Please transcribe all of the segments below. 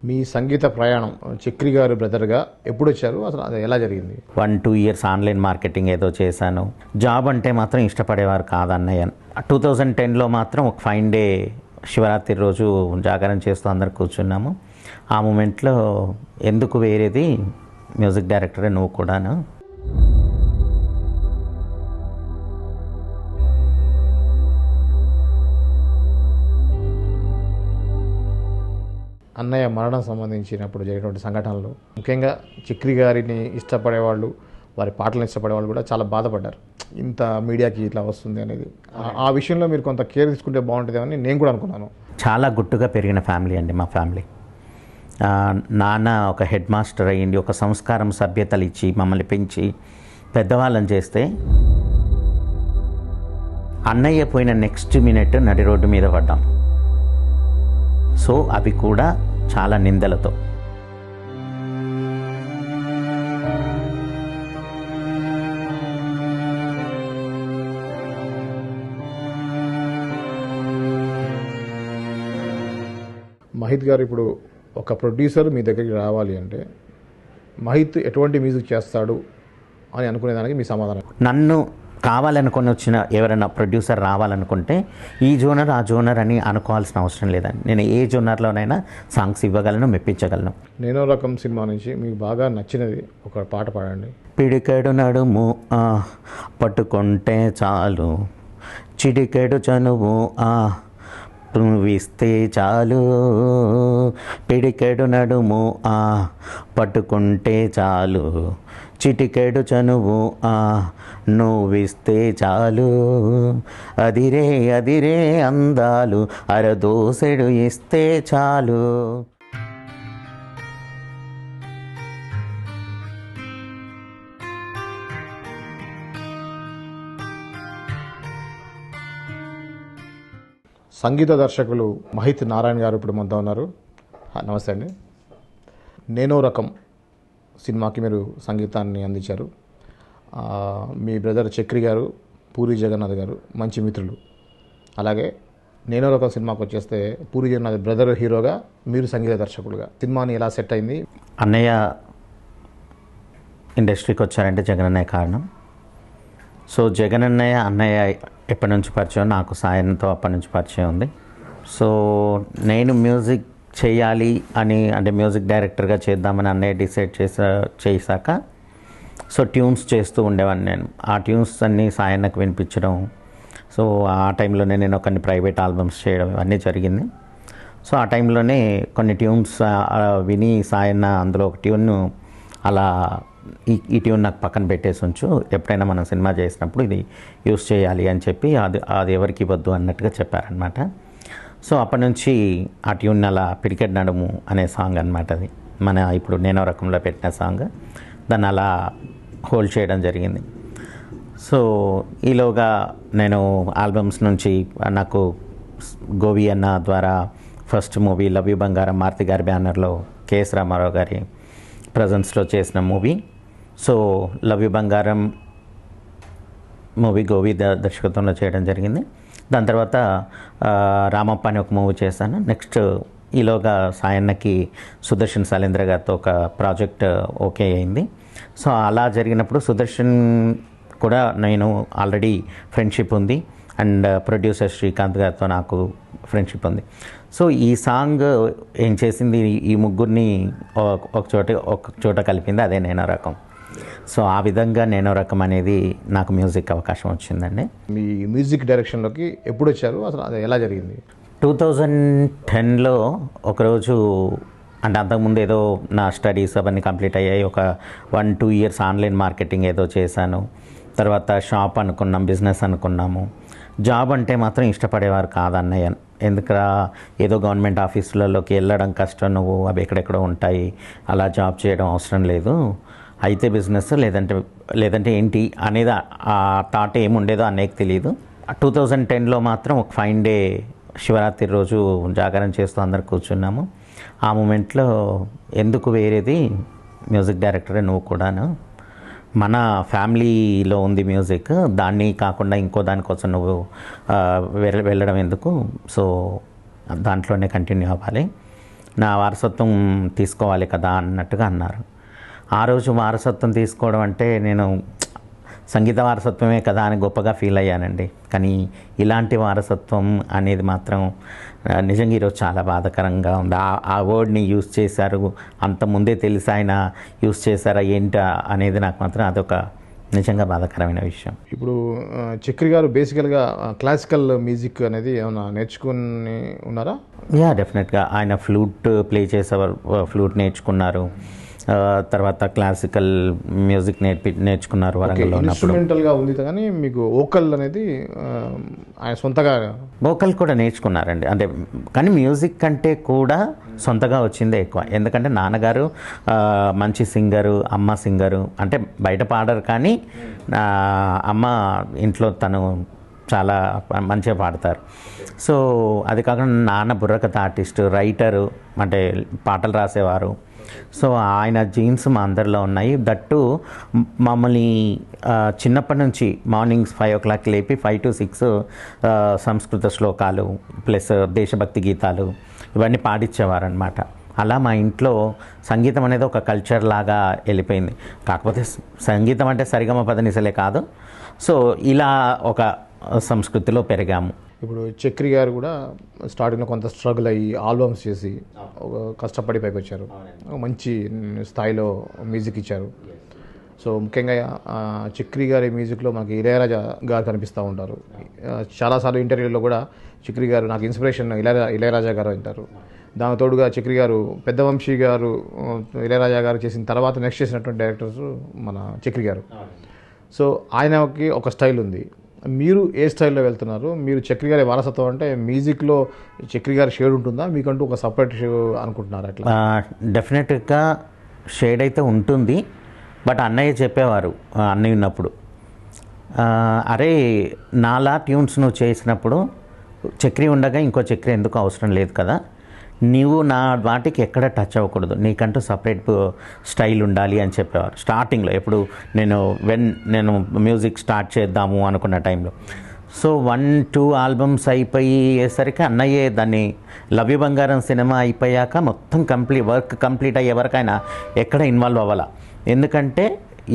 మీ సంగీత ప్రయాణం చక్రి గారు బ్రదర్గా ఎప్పుడు వచ్చారు, అసలు అది ఎలా జరిగింది? 1-2 ఇయర్స్ ఆన్లైన్ మార్కెటింగ్ ఏదో చేశాను. జాబ్ అంటే మాత్రం ఇష్టపడేవారు కాదన్నయ్య. 2010లో మాత్రం ఒక ఫైన్ డే శివరాత్రి రోజు జాగరణ చేస్తూ అందరు కూర్చున్నాము. ఆ మూమెంట్లో ఎందుకు వేరేది మ్యూజిక్ డైరెక్టరే నువ్వు కూడాను. అన్నయ్య మరణం సంబంధించినప్పుడు జరిగినటువంటి సంఘటనలు, ముఖ్యంగా చక్రి గారిని ఇష్టపడేవాళ్ళు, వారి పాటలను ఇష్టపడేవాళ్ళు కూడా చాలా బాధపడ్డారు. ఇంత మీడియాకి ఇట్లా వస్తుంది అనేది, ఆ విషయంలో మీరు కొంత కేర్ తీసుకుంటే బాగుంటుందేమని నేను కూడా అనుకున్నాను. చాలా గుట్టుగా పెరిగిన ఫ్యామిలీ అండి మా ఫ్యామిలీ. నాన్న ఒక హెడ్ మాస్టర్ అయ్యింది, ఒక సంస్కారం సభ్యతలు ఇచ్చి మమ్మల్ని పెంచి పెద్దవాళ్ళని చేస్తే, అన్నయ్య పోయిన నెక్స్ట్ మినిట్ నడి రోడ్డు మీద పడ్డాం. సో అవి కూడా చాలా నిందలతో. మహిత్ గారు ఇప్పుడు ఒక ప్రొడ్యూసర్ మీ దగ్గరికి రావాలి అంటే మహిత్ ఎటువంటి మ్యూజిక్ చేస్తాడు అని అనుకునేదానికి మీ సమాధానం? నన్ను కావాలనుకొని వచ్చిన ఎవరైనా ప్రొడ్యూసర్ రావాలనుకుంటే ఈ జోనర్ ఆ జోనర్ అని అనుకోవాల్సిన అవసరం లేదండి. నేను ఏ జోనర్లోనైనా సాంగ్స్ ఇవ్వగలను, మెప్పించగలను. నేనో రకం సినిమా నుంచి మీకు బాగా నచ్చినది ఒక పాట పాడండి. పిడికెడు నడుము పట్టుకుంటే చాలు, చిడికెడు చనువు నువ్విస్తే చాలు, పిడికెడు నడుము పట్టుకుంటే చాలు, చిటికెడు చనువు నువ్విస్తే చాలు, అదిరే అదిరే అందాలు అరదోసెడు ఇస్తే చాలు. సంగీత దర్శకులు మహిత్ నారాయణ గారు ఇప్పుడు మనతో ఉన్నారు. నమస్తే అండి. నేనో రకం సినిమాకి మీరు సంగీతాన్ని అందించారు. మీ బ్రదర్ చక్రి గారు, పూరి జగన్నాథ్ గారు మంచి మిత్రులు. అలాగే నేనో రకం సినిమాకి వచ్చేస్తే పూరి జగన్నాథ్ బ్రదర్ హీరోగా, మీరు సంగీత దర్శకులుగా సినిమాని ఎలా సెట్ అయింది? అన్నయ్య ఇండస్ట్రీకి వచ్చారంటే జగనన్నయ్య కారణం. సో అన్నయ్య ఎప్పటి నుంచి పరిచయం, నాకు సాయంతో అప్పటి నుంచి పరిచయం ఉంది. సో నేను మ్యూజిక్ చేయాలి అని, అంటే మ్యూజిక్ డైరెక్టర్గా చేద్దామని అన్నయ్య డిసైడ్ చేశాక సో ట్యూన్స్ చేస్తూ ఉండేవాడిని నేను. ఆ ట్యూన్స్ అన్నీ సాయన్నకు వినిపించడం, సో ఆ టైంలోనే నేను కొన్ని ప్రైవేట్ ఆల్బమ్స్ చేయడం ఇవన్నీ జరిగింది. సో ఆ టైంలోనే కొన్ని ట్యూన్స్ విని సాయన్న అందులో ఒక ట్యూన్ను అలా ఈ ట్యూన్ నాకు పక్కన పెట్టేసి ఉంచు, ఎప్పుడైనా మనం సినిమా చేసినప్పుడు ఇది యూస్ చేయాలి అని చెప్పి అది ఎవరికి ఇవ్వద్దు అన్నట్టుగా చెప్పారనమాట. సో అప్పటి నుంచి ఆ ట్యూన్ అలా పిడికెడు నడుము అనే సాంగ్ అనమాట. అది మన ఇప్పుడు నేనో రకంలో పెట్టిన సాంగ్, దాన్ని అలా హోల్డ్ చేయడం జరిగింది. సో ఈలోగా నేను ఆల్బమ్స్ నుంచి నాకు గోవి అన్న ద్వారా ఫస్ట్ మూవీ లవ్ యూ బంగారం మారుతి గారి బ్యానర్లో కేఎస్ రామారావు గారి ప్రజెన్స్లో చేసిన మూవీ. సో లవ్ యూ బంగారం మూవీ గోవి దర్శకత్వంలో చేయడం జరిగింది. దాని తర్వాత రామప్ప అని ఒక మూవీ చేశాను. నెక్స్ట్ ఈలోగా సాయన్నకి సుదర్శన్ శైలేంద్ర గారితో ఒక ప్రాజెక్ట్ ఓకే అయింది. సో అలా జరిగినప్పుడు సుదర్శన్ కూడా నేను ఆల్రెడీ ఫ్రెండ్షిప్ ఉంది, అండ్ ప్రొడ్యూసర్ శ్రీకాంత్ గారితో నాకు ఫ్రెండ్షిప్ ఉంది. సో ఈ సాంగ్ ఏం చేసింది, ఈ ముగ్గురిని ఒక చోట కలిపింది, అదే నేనో రకం. సో ఆ విధంగా నేనో రకం అనేది నాకు మ్యూజిక్ అవకాశం వచ్చిందండి. మీ మ్యూజిక్ డైరెక్షన్లోకి ఎప్పుడు వచ్చారు, అసలు అది ఎలా జరిగింది? 2010లో ఒకరోజు, అంటే అంతకుముందు ఏదో నా స్టడీస్ అవన్నీ కంప్లీట్ అయ్యాయి. ఒక 1-2 ఇయర్స్ ఆన్లైన్ మార్కెటింగ్ ఏదో చేశాను. తర్వాత షాప్ అనుకున్నాం, బిజినెస్ అనుకున్నాము. జాబ్ అంటే మాత్రం ఇష్టపడేవారు కాదన్నయ్య. ఎందుకురా, ఏదో గవర్నమెంట్ ఆఫీసులలోకి వెళ్ళడం కష్టం, నువ్వు అవి ఎక్కడెక్కడో ఉంటాయి, అలా జాబ్ చేయడం అవసరం లేదు, అయితే బిజినెస్ లేదంటే ఏంటి అనేది ఆ థాట్ ఏముండేదో అన్నయ్యకి తెలియదు. 2010లో మాత్రం ఒక ఫైన్ డే శివరాత్రి రోజు జాగరణ చేస్తూ అందరు కూర్చున్నాము. ఆ మూమెంట్లో ఎందుకు వేరేది మ్యూజిక్ డైరెక్టరే నువ్వు కూడాను, మన ఫ్యామిలీలో ఉంది మ్యూజిక్, దాన్ని కాకుండా ఇంకో దానికోసం నువ్వు వెళ్ళడం ఎందుకు, సో దాంట్లోనే కంటిన్యూ అవ్వాలి. నా వారసత్వం తీసుకోవాలి కదా అన్నట్టుగా అన్నారు. ఆ రోజు వారసత్వం తీసుకోవడం అంటే నేను సంగీత వారసత్వమే కదా అని గొప్పగా ఫీల్ అయ్యానండి. కానీ ఇలాంటి వారసత్వం అనేది మాత్రం నిజంగా ఈరోజు చాలా బాధాకరంగా ఉంది. ఆ వర్డ్ని యూజ్ చేశారు, అంత ముందే తెలిసి ఆయన యూజ్ చేశారా ఏంటా అనేది నాకు మాత్రం అదొక నిజంగా బాధాకరమైన విషయం. ఇప్పుడు చక్రి గారు బేసికల్గా క్లాసికల్ మ్యూజిక్ అనేది ఏమైనా నేర్చుకుని ఉన్నారా? డెఫినెట్గా ఆయన ఫ్లూట్ ప్లే చేసేవారు, ఫ్లూట్ నేర్చుకున్నారు. తర్వాత క్లాసికల్ మ్యూజిక్ నేర్చుకున్నారు వరంగల్లో ఉన్నప్పుడు. ఇన్స్ట్రుమెంటల్గా ఉంది కానీ మీకు వోకల్ అనేది ఆయన సొంతగా వోకల్ కూడా నేర్చుకున్నారండి. అంటే కానీ మ్యూజిక్ కంటే కూడా సొంతగా వచ్చిందే ఎక్కువ. ఎందుకంటే నాన్నగారు మంచి సింగరు, అమ్మ సింగరు, అంటే బయట పాడరు కానీ అమ్మ ఇంట్లో తను చాలా మంచిగా పాడతారు. సో అది కాకుండా నాన్న బుర్రకథ ఆర్టిస్టు, రైటరు, అంటే పాటలు రాసేవారు. సో ఆయన జీన్స్ మా అందరిలో ఉన్నాయి. దట్టు మమ్మల్ని చిన్నప్పటి నుంచి మార్నింగ్స్ 5 o'clock లేపి 5 to 6 సంస్కృత శ్లోకాలు ప్లస్ దేశభక్తి గీతాలు ఇవన్నీ పాడించేవారనమాట. అలా మా ఇంట్లో సంగీతం అనేది ఒక కల్చర్ లాగా వెళ్ళిపోయింది. కాకపోతే సంగీతం అంటే సరిగమ పదనిసలే కాదు. సో ఇలా ఒక సంస్కృతిలో పెరిగాము. ఇప్పుడు చక్రి గారు కూడా స్టార్టింగ్లో కొంత స్ట్రగుల్ అయ్యి ఆల్బమ్స్ చేసి ఒక కష్టపడి పైకి వచ్చారు, మంచి స్థాయిలో మ్యూజిక్ ఇచ్చారు. సో ముఖ్యంగా చక్రి గారి మ్యూజిక్లో మనకి ఇళయరాజా గారు కనిపిస్తూ ఉంటారు. చాలాసార్లు ఇంటర్వ్యూలో కూడా చక్రి గారు నాకు ఇన్స్పిరేషన్ ఇళయరాజా గారు అంటారు. దాని తోడుగా చక్రి గారు పెద్ద వంశీ గారు ఇళయరాజా గారు చేసిన తర్వాత నెక్స్ట్ చేసినటువంటి డైరెక్టర్స్ మన చక్రి గారు. సో ఆయనకి ఒక స్టైల్ ఉంది. మీరు ఏ స్టైల్లో వెళ్తున్నారు? మీరు చక్రి గారి వారసత్వం అంటే మ్యూజిక్లో చక్రి గారి షేడ్ ఉంటుందా, మీకంటూ ఒక సపరేట్ అనుకుంటున్నారు? అట్లా డెఫినెట్గా షేడ్ అయితే ఉంటుంది. బట్ అన్నయ్య చెప్పేవారు, అన్నయ్య ఉన్నప్పుడు, అరే నాలా ట్యూన్స్ నువ్వు చేసినప్పుడు చక్రి ఉండగా ఇంకో చక్రి ఎందుకు అవసరం లేదు కదా, నీవు నా వాటికి ఎక్కడ టచ్ అవ్వకూడదు, నీకంటూ సపరేట్ స్టైల్ ఉండాలి అని చెప్పేవారు స్టార్టింగ్లో. ఎప్పుడు నేను మ్యూజిక్ స్టార్ట్ చేద్దాము అనుకున్న టైంలో. సో 1-2 ఆల్బమ్స్ అయిపోయేసరికి అన్నయ్యే దాన్ని లవ్ యు బంగారం సినిమా అయిపోయాక మొత్తం వర్క్ కంప్లీట్ అయ్యే వరకైనా ఎక్కడ ఇన్వాల్వ్ అవ్వాలా. ఎందుకంటే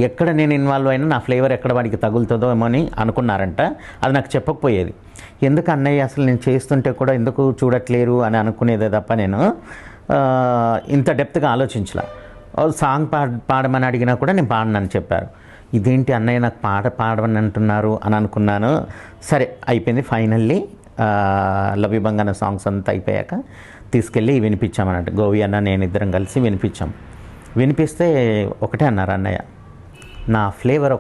ఎక్కడ నేను ఇన్వాల్వ్ అయినా నా ఫ్లేవర్ ఎక్కడ వాడికి తగులుతుందో ఏమో అని అనుకున్నారంట. అది నాకు చెప్పకపోయేది. ఎందుకు అన్నయ్య అసలు నేను చేస్తుంటే కూడా ఎందుకు చూడట్లేరు అని అనుకునేదే తప్ప నేను ఇంత డెప్త్గా ఆలోచించలా. సాంగ్ పాడమని అడిగినా కూడా నేను పాడనని చెప్పారు. ఇదేంటి అన్నయ్య నాకు పాడమని అంటున్నారు అని అనుకున్నాను. సరే అయిపోయింది. ఫైనల్లీ లవ్ యు బంగారం సాంగ్స్ అంతా అయిపోయాక తీసుకెళ్ళి వినిపించామన్నట్టు. గోవి అన్న నేను ఇద్దరం కలిసి వినిపిస్తే ఒకటే అన్నారు అన్నయ్య, నా ఫ్లేవర్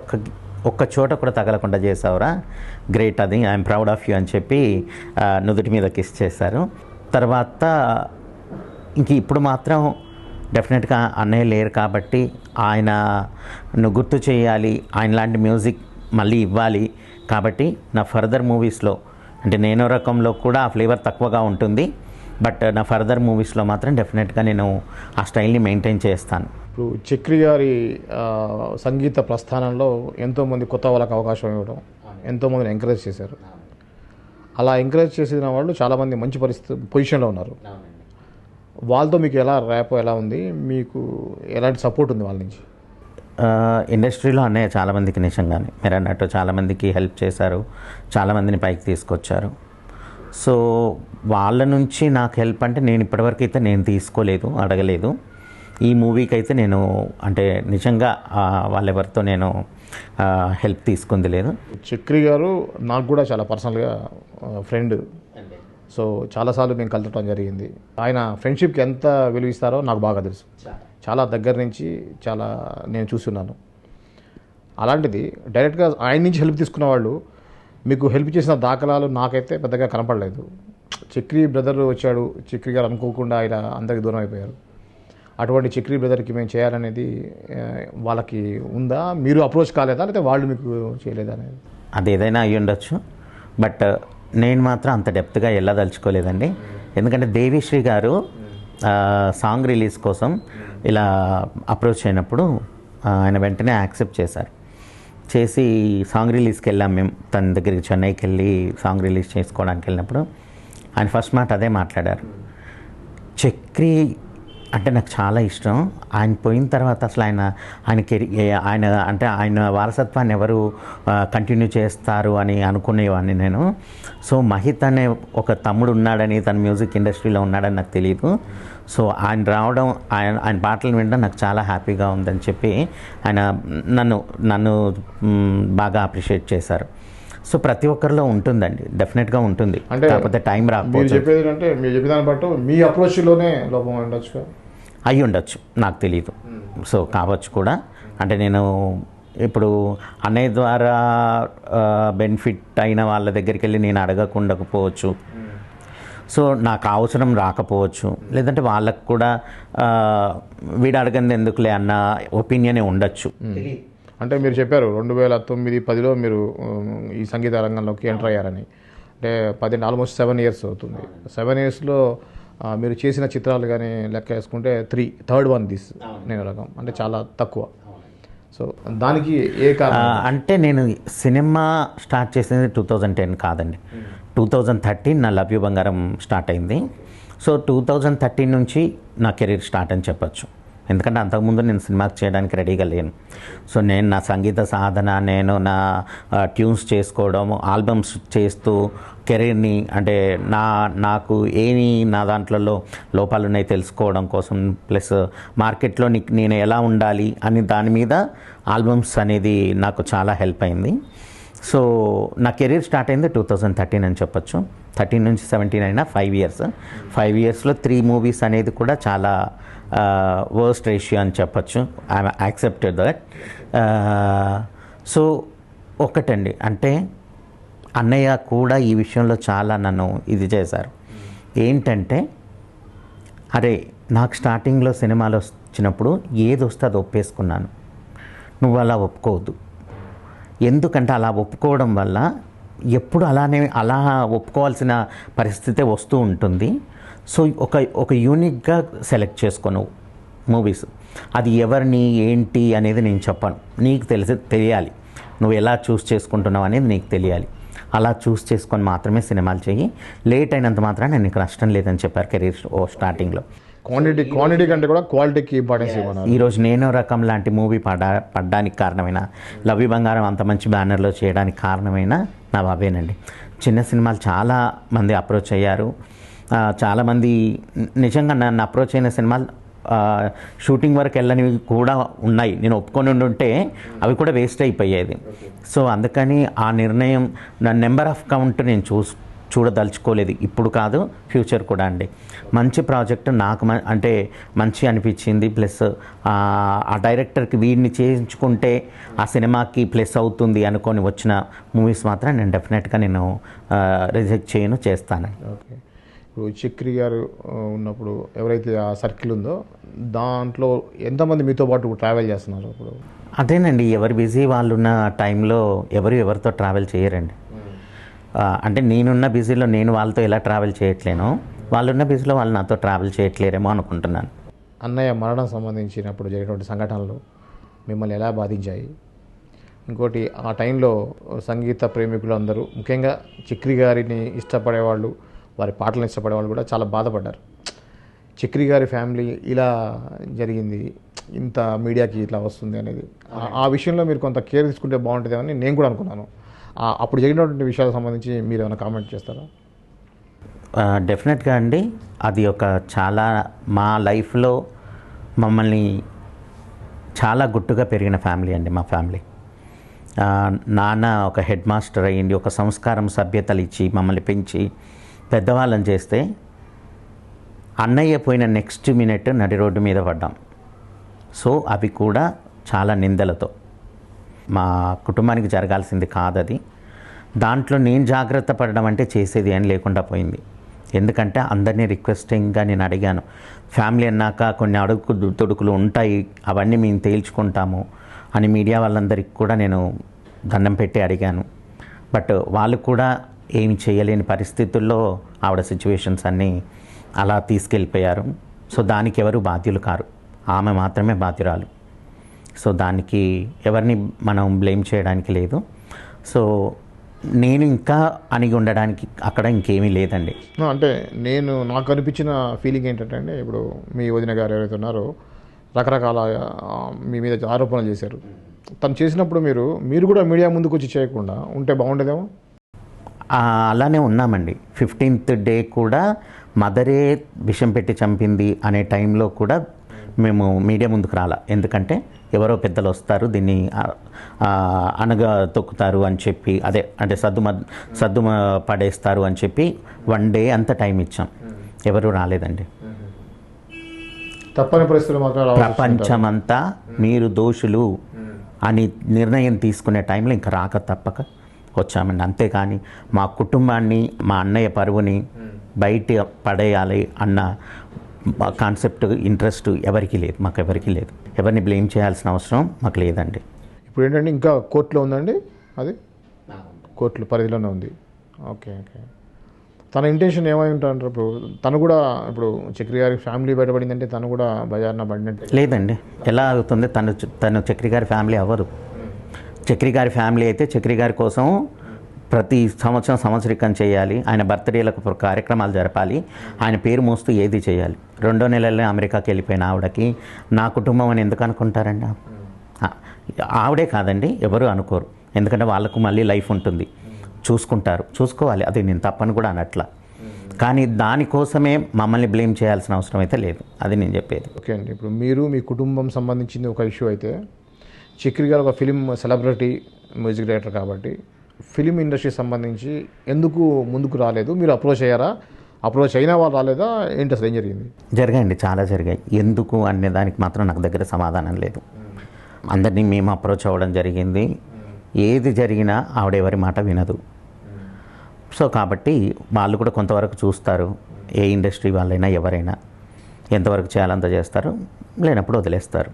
ఒక్క చోట కూడా తగలకుండా చేసావురా, గ్రేట్, అది ఐఎమ్ ప్రౌడ్ ఆఫ్ యూ అని చెప్పి నుదుటి మీద కిస్ చేశారు. తర్వాత ఇంక ఇప్పుడు మాత్రం డెఫినెట్గా అన్నయ్య లేరు కాబట్టి ఆయనను గుర్తు చేయాలి, ఆయన లాంటి మ్యూజిక్ మళ్ళీ ఇవ్వాలి. కాబట్టి నా ఫర్దర్ మూవీస్లో అంటే నేను రకంలో కూడా ఆ ఫ్లేవర్ తక్కువగా ఉంటుంది. బట్ నా ఫర్దర్ మూవీస్లో మాత్రం డెఫినెట్గా నేను ఆ స్టైల్ని మెయింటైన్ చేస్తాను. ఇప్పుడు చక్రి గారి సంగీత ప్రస్థానంలో ఎంతోమంది కొత్త వాళ్ళకి అవకాశం ఇవ్వడం, ఎంతోమందిని ఎంకరేజ్ చేశారు. అలా ఎంకరేజ్ చేసిన వాళ్ళు చాలామంది మంచి పొజిషన్లో ఉన్నారు. వాళ్ళతో మీకు ఎలా ర్యాపో ఎలా ఉంది, మీకు ఎలాంటి సపోర్ట్ ఉంది వాళ్ళ నుంచి? ఇండస్ట్రీలో అన్నయ్య చాలామందికి నిజంగానే మీరు అన్నట్టు చాలామందికి హెల్ప్ చేశారు, చాలామందిని పైకి తీసుకొచ్చారు. సో వాళ్ళ నుంచి నాకు హెల్ప్ అంటే నేను ఇప్పటివరకు అయితే నేను తీసుకోలేదు, అడగలేదు. ఈ మూవీకి అయితే నేను అంటే నిజంగా వాళ్ళెవరితో నేను హెల్ప్ తీసుకుంది లేదు. చక్రి గారు నాకు కూడా చాలా పర్సనల్గా ఫ్రెండ్. సో చాలాసార్లు మేము కలవటం జరిగింది. ఆయన ఫ్రెండ్షిప్కి ఎంత విలువ ఇస్తారో నాకు బాగా తెలుసు. చాలా దగ్గర నుంచి చాలా నేను చూస్తున్నాను. అలాంటిది డైరెక్ట్గా ఆయన నుంచి హెల్ప్ తీసుకున్న వాళ్ళు మీకు హెల్ప్ చేసిన దాఖలాలు నాకైతే పెద్దగా కనపడలేదు. చక్రి బ్రదర్ వచ్చాడు, చక్రి గారు అనుకోకుండా ఆయన అందరికి దూరం అయిపోయారు. అటువంటి చక్రి బ్రదర్కి మేము చేయాలనేది వాళ్ళకి ఉందా? మీరు అప్రోచ్ కాలేదా, లేకపోతే వాళ్ళు మీకు చేయలేదా అనేది? అది ఏదైనా అయ్యి ఉండొచ్చు. బట్ నేను మాత్రం అంత డెప్త్గా వెళ్ళదలుచుకోలేదండి. ఎందుకంటే దేవిశ్రీ గారు సాంగ్ రిలీజ్ కోసం ఇలా అప్రోచ్ అయినప్పుడు ఆయన వెంటనే యాక్సెప్ట్ చేశారు. చేసి సాంగ్ రిలీజ్కి వెళ్ళాం మేము తన దగ్గరికి, చెన్నైకి వెళ్ళి సాంగ్ రిలీజ్ చేసుకోవడానికి వెళ్ళినప్పుడు ఆయన ఫస్ట్ మాట అదే మాట్లాడారు, చక్రి అంటే నాకు చాలా ఇష్టం. ఆయన పోయిన తర్వాత అసలు ఆయన అంటే ఆయన వారసత్వాన్ని ఎవరు కంటిన్యూ చేస్తారు అని అనుకునేవాడిని నేను. సో మహిత్ అనే ఒక తమ్ముడు ఉన్నాడని, తన మ్యూజిక్ ఇండస్ట్రీలో ఉన్నాడని నాకు తెలియదు. సో ఆయన రావడం, ఆయన పాటలు వినడం నాకు చాలా హ్యాపీగా ఉందని చెప్పి ఆయన నన్ను బాగా అప్రిషియేట్ చేశారు. సో ప్రతి ఒక్కరిలో ఉంటుందండి, డెఫినెట్గా ఉంటుంది. అంటే కాకపోతే టైం రాకపోతే చెప్పేది అంటే మీరు చెప్పేదాన్ని బట్టి మీ అప్రోచ్లోనే లోపం ఉండొచ్చు, అయ్యి ఉండొచ్చు, నాకు తెలియదు. సో కావచ్చు కూడా. అంటే నేను ఇప్పుడు అన్నయ్య ద్వారా బెనిఫిట్ అయిన వాళ్ళ దగ్గరికి వెళ్ళి నేను అడగకుండకపోవచ్చు. సో నాకు అవసరం రాకపోవచ్చు, లేదంటే వాళ్ళకు కూడా వీడు అడగంది ఎందుకులే అన్న ఒపీనియనే ఉండొచ్చు. అంటే మీరు చెప్పారు 2009-10లో మీరు ఈ సంగీత రంగంలోకి ఎంటర్ అయ్యారని. అంటే 10 ఆల్మోస్ట్ 7 years అవుతుంది. 7 yearsలో మీరు చేసిన చిత్రాలు కానీ లెక్క వేసుకుంటే థర్డ్ వన్ దిస్ నేను రకం అంటే చాలా తక్కువ. సో దానికి ఏ కారణం? అంటే నేను సినిమా స్టార్ట్ చేసింది 2010 కాదండి, 2013 నా లవ్ యూ బంగారం స్టార్ట్ అయింది. సో 2013 నుంచి నా కెరీర్ స్టార్ట్ అని చెప్పచ్చు. ఎందుకంటే అంతకుముందు నేను సినిమాకి చేయడానికి రెడీగా లేను. సో నేను నా సంగీత సాధన, నేను నా ట్యూన్స్ చేసుకోవడం, ఆల్బమ్స్ చేస్తూ కెరీర్ని అంటే నాకు ఏమి నా దాంట్లో లోపాలు ఉన్నాయి తెలుసుకోవడం కోసం, ప్లస్ మార్కెట్లో నేను ఎలా ఉండాలి అని దాని మీద ఆల్బమ్స్ అనేది నాకు చాలా హెల్ప్ అయింది. సో నా కెరీర్ స్టార్ట్ అయింది 2013 అని చెప్పొచ్చు. 13 నుంచి 17 అయినా 5 years. 5 yearsలో 3 movies అనేది కూడా చాలా వర్స్ట్ రేషియో అని చెప్పచ్చు. I accepted that. సో ఒకటండి, అంటే అన్నయ్య కూడా ఈ విషయంలో చాలా నన్ను ఇది చేశారు. ఏంటంటే, అరే నాకు స్టార్టింగ్లో సినిమాలు వచ్చినప్పుడు ఏది వస్తే అది ఒప్పేసుకున్నాను, నువ్వు అలా ఒప్పుకోవద్దు. ఎందుకంటే అలా ఒప్పుకోవడం వల్ల ఎప్పుడు అలా ఒప్పుకోవాల్సిన పరిస్థితే వస్తూ ఉంటుంది. సో ఒక యూనిక్గా సెలెక్ట్ చేసుకోను మూవీస్. అది ఎవరిని ఏంటి అనేది నేను చెప్పను, నీకు తెలియాలి, నువ్వు ఎలా చూస్ చేసుకుంటున్నావు అనేది నీకు తెలియాలి. అలా చూస్ చేసుకొని మాత్రమే సినిమాలు చెయ్యి, లేట్ అయినంత మాత్రాన నీకు నష్టం లేదని చెప్పారు కెరీర్ స్టార్టింగ్లో. క్వాంటిటీ కంటే కూడా క్వాలిటీకి ఇంపార్టెన్స్ ఇవ్వను. ఈరోజు నేను రకం లాంటి మూవీ పడ్డానికి కారణమైన, లవ్ యూ బంగారం అంత మంచి బ్యానర్లో చేయడానికి కారణమైన నా బాబేనండి. చిన్న సినిమాలు చాలా మంది అప్రోచ్ అయ్యారు. చాలామంది నిజంగా నన్ను అప్రోచ్ అయిన సినిమాలు షూటింగ్ వరకు వెళ్ళనివి కూడా ఉన్నాయి. నేను ఒప్పుకొని ఉంటే అవి కూడా వేస్ట్ అయిపోయేది. సో అందుకని ఆ నిర్ణయం, నా నెంబర్ ఆఫ్ కౌంట్ నేను చూడదలుచుకోలేదు, ఇప్పుడు కాదు ఫ్యూచర్ కూడా అండి. మంచి ప్రాజెక్ట్ నాకు అంటే మంచి అనిపించింది. ప్లస్ ఆ డైరెక్టర్కి వీడిని చేయించుకుంటే ఆ సినిమాకి ప్లస్ అవుతుంది అనుకొని వచ్చిన మూవీస్ మాత్రం నేను డెఫినెట్గా రిజెక్ట్ చేయను, చేస్తాను. ఓకే. ఇప్పుడు చక్రి గారు ఉన్నప్పుడు ఎవరైతే ఆ సర్కిల్ ఉందో దాంట్లో ఎంతమంది మీతో పాటు ట్రావెల్ చేస్తున్నారు ఇప్పుడు? అదేనండి, ఎవరు బిజీ వాళ్ళు ఉన్న టైంలో ఎవరితో ట్రావెల్ చేయరండి. అంటే నేనున్న బిజీలో నేను వాళ్ళతో ఎలా ట్రావెల్ చేయట్లేనో, వాళ్ళున్న బిజీలో వాళ్ళు నాతో ట్రావెల్ చేయట్లేరేమో అనుకుంటున్నాను. అన్నయ్య మరణం సంబంధించినప్పుడు జరిగినటువంటి సంఘటనలు మిమ్మల్ని ఎలా బాధించాయి? ఇంకోటి, ఆ టైంలో సంగీత ప్రేమికులు అందరూ, ముఖ్యంగా చక్రి గారిని ఇష్టపడేవాళ్ళు, వారి పాటలను ఇష్టపడేవాళ్ళు కూడా చాలా బాధపడ్డారు. చక్రి గారి ఫ్యామిలీ ఇలా జరిగింది, ఇంత మీడియాకి ఇట్లా వస్తుంది అనేది, ఆ విషయంలో మీరు కొంత కేర్ తీసుకుంటే బాగుంటుందేమని నేను కూడా అనుకున్నాను. అప్పుడు జరిగినటువంటి విషయాలకు సంబంధించి మీరు ఏమైనా కామెంట్ చేస్తారా? డెఫినెట్గా అండి. అది ఒక చాలా మా లైఫ్లో మమ్మల్ని చాలా గుట్టుగా పెరిగిన ఫ్యామిలీ అండి మా ఫ్యామిలీ. నాన్న ఒక హెడ్ మాస్టర్ అయ్యింది, ఒక సంస్కారం సభ్యతలు ఇచ్చి మమ్మల్ని పెంచి పెద్దవాళ్ళని చేస్తే, అన్నయ్య పోయిన నెక్స్ట్ మినిట్ నడి రోడ్డు మీద పడ్డాం. సో అవి కూడా చాలా నిందలతో, మా కుటుంబానికి జరగాల్సింది కాదది. దాంట్లో నేను జాగ్రత్త పడడం అంటే చేసేది ఏం లేకుండా పోయింది. ఎందుకంటే అందరినీ రిక్వెస్టింగ్గా నేను అడిగాను, ఫ్యామిలీ అన్నాక కొన్ని అడుగు తొడుకులు ఉంటాయి, అవన్నీ మేము తేల్చుకుంటాము అని మీడియా వాళ్ళందరికీ కూడా నేను దండం పెట్టి అడిగాను. బట్ వాళ్ళు కూడా ఏమి చేయలేని పరిస్థితుల్లో ఆవిడ సిచ్యువేషన్స్ అన్నీ అలా తీసుకెళ్ళిపోయారు. సో దానికి ఎవరు బాధ్యులు కారు, ఆమె మాత్రమే బాధ్యురాలు. సో దానికి ఎవరిని మనం బ్లేమ్ చేయడానికి లేదు. సో నేను ఇంకా అణిగి ఉండడానికి అక్కడ ఇంకేమీ లేదండి. అంటే నాకు అనిపించిన ఫీలింగ్ ఏంటంటే అండి, ఇప్పుడు మీ వదిన గారు ఎవరైతే ఉన్నారో రకరకాల మీ మీద ఆరోపణలు చేశారు. తను చేసినప్పుడు మీరు కూడా మీడియా ముందుకు వచ్చి చేయకుండా ఉంటే బాగుండేదేమో. అలానే ఉన్నామండి. 15th డే కూడా మదరే విషం పెట్టి చంపింది అనే టైంలో కూడా మేము మీడియా ముందుకు రాలా. ఎందుకంటే ఎవరో పెద్దలు వస్తారు, దీన్ని అనగా తొక్కుతారు అని చెప్పి, అంటే సద్దు పడేస్తారు అని చెప్పి 1 డే అంత టైం ఇచ్చాం. ఎవరు రాలేదండి. తప్పని పరిస్థితులు మాత్రం ప్రపంచమంతా మీరు దోషులు అని నిర్ణయం తీసుకునే టైంలో ఇంకా రాక తప్పక వచ్చామండి. అంతేకాని మా కుటుంబాన్ని, మా అన్నయ్య పరువుని బయట పడేయాలి అన్న కాన్సెప్ట్, ఇంట్రెస్ట్ ఎవరికీ లేదు, మాకు ఎవరికీ లేదు. ఎవరిని బ్లేమ్ చేయాల్సిన అవసరం మాకు లేదండి. ఇప్పుడు ఏంటంటే ఇంకా కోర్టులో ఉందండి, అది కోర్టుల పరిధిలోనే ఉంది. ఓకే. తన ఇంటెన్షన్ ఏమై ఉంటారంటారు? ఇప్పుడు తను కూడా, ఇప్పుడు చక్రి గారి ఫ్యామిలీ బయటపడిందంటే తను కూడా బజార్న పడినట్టు లేదండి. ఎలా అవుతుంది? తను చక్రి గారి ఫ్యామిలీ అవ్వదు. చక్రి గారి ఫ్యామిలీ అయితే చక్రి గారి కోసం ప్రతి సంవత్సరికం చేయాలి, ఆయన బర్త్డేలకు కార్యక్రమాలు జరపాలి, ఆయన పేరు మోస్తూ ఏది చేయాలి. 2 నెలల్లో అమెరికాకి వెళ్ళిపోయిన ఆవిడకి నా కుటుంబం అని ఎందుకు అనుకుంటారండి? ఆవిడే కాదండి, ఎవరు అనుకోరు. ఎందుకంటే వాళ్ళకు మళ్ళీ లైఫ్ ఉంటుంది, చూసుకోవాలి. అది నేను తప్పని కూడా అనట్లా. కానీ దానికోసమే మమ్మల్ని బ్లేమ్ చేయాల్సిన అవసరం అయితే లేదు, అది నేను చెప్పేది. ఓకే అండి. ఇప్పుడు మీ కుటుంబం సంబంధించింది ఒక ఇష్యూ అయితే, చక్రి గారు ఒక ఫిలిం సెలబ్రిటీ మ్యూజిక్ డైరెక్టర్ కాబట్టి ఫిలిం ఇండస్ట్రీకి సంబంధించి ఎందుకు ముందుకు రాలేదు? మీరు అప్రోచ్ అయ్యారా? అప్రోచ్ అయినా వాళ్ళు రాలేదా? ఏంటి అసలు ఏం జరిగింది? జరిగాయండి, చాలా జరిగాయి. ఎందుకు అనే దానికి మాత్రం నాకు దగ్గర సమాధానం లేదు. అందరినీ మేము అప్రోచ్ అవ్వడం జరిగింది. ఏది జరిగినా ఆవిడెవరి మాట వినదు. సో కాబట్టి వాళ్ళు కూడా కొంతవరకు చూస్తారు, ఏ ఇండస్ట్రీ వాళ్ళైనా ఎవరైనా ఎంతవరకు చేయాలంత చేస్తారు, లేనప్పుడు వదిలేస్తారు.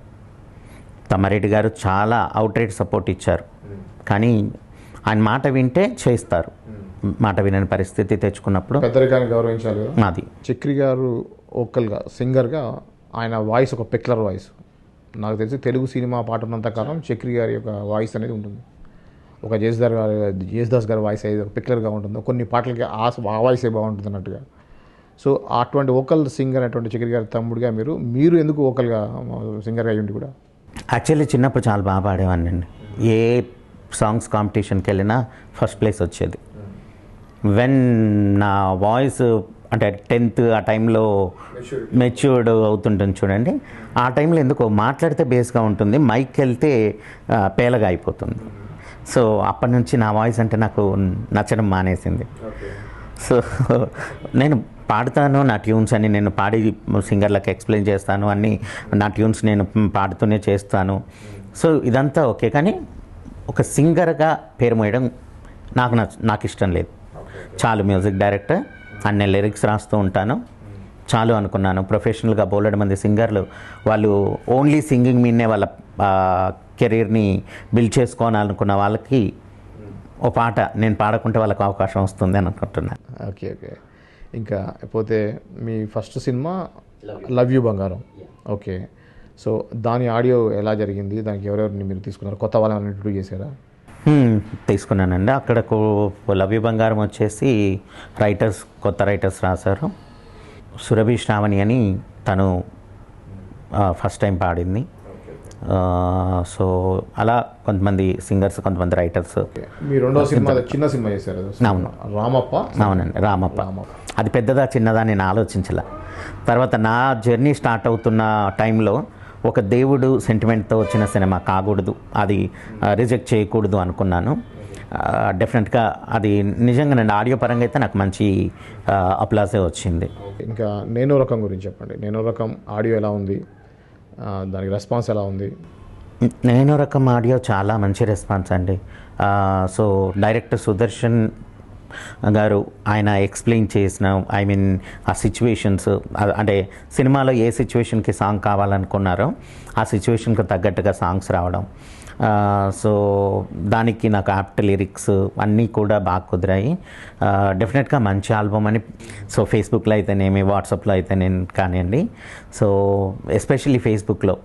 తమ్మారెడ్డి గారు చాలా అవుట్రైట్ సపోర్ట్ ఇచ్చారు, కానీ ఆయన మాట వింటే చేస్తారు. మాట వినని పరిస్థితి తెచ్చుకున్నప్పుడు పెద్దరికాన్ని గౌరవించాలి. మాది చక్రి గారు ఓకల్గా, సింగర్గా ఆయన వాయిస్ ఒక పెక్యులర్ వాయిస్. నాకు తెలిసి తెలుగు సినిమా పాట ఉన్నంతకాలం చక్రి గారి యొక్క వాయిస్ అనేది ఉంటుంది. ఒక జేసుదాస్ గారి వాయిస్ అయితే ఒక పెక్యులర్గా ఉంటుంది, కొన్ని పాటలకి ఆ వాయిసే బాగుంటుంది అన్నట్టుగా. సో అటువంటి ఓకల్ సింగర్ అటువంటి చక్రి గారి తమ్ముడిగా మీరు ఎందుకు ఓకల్గా సింగర్గా అయ్యి ఉండి కూడా? యాక్చువల్లీ చిన్నప్పుడు చాలా బాగా పాడేవాడిని అండి. ఏ సాంగ్స్ కాంపిటీషన్కి వెళ్ళినా ఫస్ట్ ప్లేస్ వచ్చేది. వెన్ నా వాయిస్ అంటే 10th ఆ టైంలో మెచ్యూర్డ్ అవుతుంటుంది చూడండి, ఆ టైంలో ఎందుకో మాట్లాడితే బేస్గా ఉంటుంది, మైక్ వెళ్తే పేలగా అయిపోతుంది. సో అప్పటి నుంచి నా వాయిస్ అంటే నాకు నచ్చడం మానేసింది. సో నేను పాడుతాను, నా ట్యూన్స్ అని నేను పాడి సింగర్లకు ఎక్స్ప్లెయిన్ చేస్తాను, అన్నీ నా ట్యూన్స్ నేను పాడుతూనే చేస్తాను. సో ఇదంతా ఓకే, కానీ ఒక సింగర్గా పేరు మోయడం నాకు ఇష్టం లేదు. చాలు మ్యూజిక్ డైరెక్టర్, అన్ని లిరిక్స్ రాస్తూ ఉంటాను, చాలు అనుకున్నాను. ప్రొఫెషనల్గా బోలెడు మంది సింగర్లు వాళ్ళు ఓన్లీ సింగింగ్ మీదనే వాళ్ళ కెరీర్ని బిల్డ్ చేసుకోవాలనుకున్న వాళ్ళకి ఓ పాట నేను పాడకుంటే వాళ్ళకి అవకాశం వస్తుంది అని అనుకుంటున్నాను. ఓకే. ఇంకా పోతే మీ ఫస్ట్ సినిమా లవ్ యూ బంగారం. ఓకే. సో దాని ఆడియో ఎలా జరిగింది? దానికి ఎవరెవరిని మీరు తీసుకున్నారు? కొత్త వాళ్ళని ఇంట్రడ్యూస్ చేశారా? తీసుకున్నానండి. అక్కడకు లవ్ యూ బంగారం వచ్చేసి కొత్త రైటర్స్ రాశారు. సురభి శ్రావణి అని తను ఫస్ట్ టైం పాడింది. సో అలా కొంతమంది సింగర్స్, కొంతమంది రైటర్స్. మీ రెండో సినిమా చిన్న సినిమా చేశారు? అవును, రామప్ప. అవునండి, రామప్ప. అది పెద్దదా చిన్నదా నేను ఆలోచించలే. తర్వాత నా జర్నీ స్టార్ట్ అవుతున్న టైంలో ఒక దేవుడు సెంటిమెంట్తో వచ్చిన సినిమా కాకూడదు, అది రిజెక్ట్ చేయకూడదు అనుకున్నాను. డెఫినెట్గా అది నిజంగా నేను ఆడియో పరంగా అయితే నాకు మంచి అప్లాసే వచ్చింది. ఇంకా నేను రకం గురించి చెప్పండి. నేను రకం ఆడియో ఎలా ఉంది? దానికి రెస్పాన్స్ ఎలా ఉంది? నేను రకం ఆడియో చాలా మంచి రెస్పాన్స్ అండి. సో డైరెక్టర్ సుదర్శన్ గారు ఆయన ఎక్స్ప్లెయిన్ చేసిన ఆ సిచ్యువేషన్స్, అంటే సినిమాలో ఏ సిచ్యువేషన్కి సాంగ్ కావాలనుకున్నారో ఆ సిచ్యువేషన్కి తగ్గట్టుగా సాంగ్స్ రావడం, సో దానికి నాకు యాప్ట్ లిరిక్స్ అన్నీ కూడా బాగా కుదిరాయి. డెఫినెట్గా మంచి ఆల్బమ్ అని సో ఫేస్బుక్లో అయితేనేమి, వాట్సాప్లో అయితేనేమి కానివ్వండి, సో ఎస్పెషల్లీ ఫేస్బుక్లో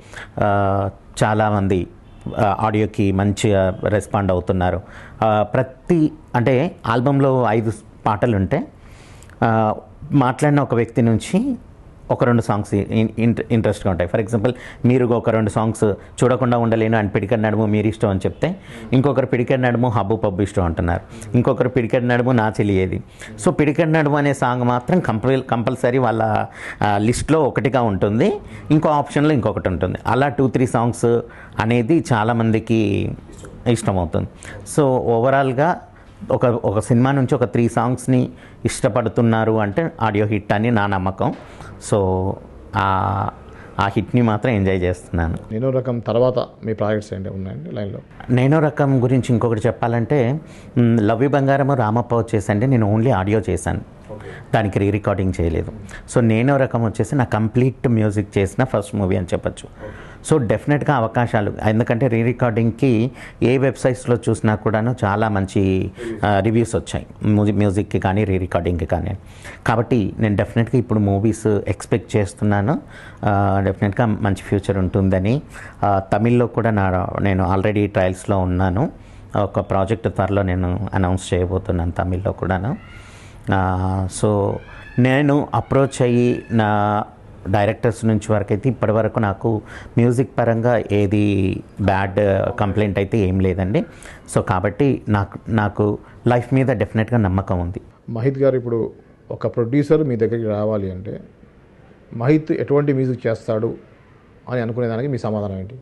చాలామంది ఆడియోకి మంచిగా రెస్పాండ్ అవుతున్నారు. ప్రతి అంటే ఆల్బంలో 5 పాటలు ఉంటే మాట్లాడిన ఒక వ్యక్తి నుంచి ఒక 2 సాంగ్స్ ఇంట్రెస్ట్గా ఉంటాయి. ఫర్ ఎగ్జాంపుల్ మీరు ఒక 2 సాంగ్స్ చూడకుండా ఉండలేను అండ్ పిడికెట్ నడుము మీరు ఇష్టం అని చెప్తే, ఇంకొకరు పిడికెట్ నడుము హబ్బు పబ్బు ఇష్టం అంటున్నారు, ఇంకొకరు పిడికెట్ నడుము నా చెలియేది. సో పిడికెట్ నడుము అనే సాంగ్ మాత్రం కంపల్సరీ వాళ్ళ లిస్ట్లో ఒకటిగా ఉంటుంది, ఇంకో ఆప్షన్లో ఇంకొకటి ఉంటుంది. అలా 2-3 సాంగ్స్ అనేది చాలామందికి ఇష్టమవుతుంది. సో ఓవరాల్గా ఒక సినిమా నుంచి ఒక 3 సాంగ్స్ని ఇష్టపడుతున్నారు అంటే ఆడియో హిట్ అని నా నమ్మకం. సో ఆ హిట్ని మాత్రం ఎంజాయ్ చేస్తున్నాను. నేను రకం తర్వాత మీ ప్రాజెక్ట్స్ ఏంటి ఉన్నాయండి లైన్లో? నేను రకం గురించి ఇంకొకటి చెప్పాలంటే, లవ్ యు బంగారము రామప్ప వచ్చేసండి నేను ఓన్లీ ఆడియో చేశాను, దానికి రీ రికార్డింగ్ చేయలేదు. సో నేను రకం వచ్చేసి నా కంప్లీట్ మ్యూజిక్ చేసిన ఫస్ట్ మూవీ అని చెప్పచ్చు. సో డెఫినెట్గా అవకాశాలు, ఎందుకంటే రీ రికార్డింగ్కి ఏ వెబ్సైట్స్లో చూసినా కూడాను చాలా మంచి రివ్యూస్ వచ్చాయి, మ్యూజిక్కి కానీ రీ రికార్డింగ్కి కానీ. కాబట్టి నేను డెఫినెట్గా ఇప్పుడు మూవీస్ ఎక్స్పెక్ట్ చేస్తున్నాను, డెఫినెట్గా మంచి ఫ్యూచర్ ఉంటుందని. తమిళ్లో కూడా నేను ఆల్రెడీ ట్రయల్స్లో ఉన్నాను. ఒక ప్రాజెక్ట్ త్వరలో నేను అనౌన్స్ చేయబోతున్నాను తమిళ్లో కూడాను. సో నేను అప్రోచ్ అయ్యి నా డైరెక్టర్స్ నుంచి వరకు అయితే ఇప్పటివరకు నాకు మ్యూజిక్ పరంగా ఏది బ్యాడ్ కంప్లైంట్ అయితే ఏం లేదండి. సో కాబట్టి నాకు లైఫ్ మీద డెఫినెట్గా నమ్మకం ఉంది. మహిత్ గారు, ఇప్పుడు ఒక ప్రొడ్యూసర్ మీ దగ్గరికి రావాలి అంటే మహిత్ ఎటువంటి మ్యూజిక్ చేస్తాడు అని అనుకునేదానికి మీ సమాధానం ఏంటి?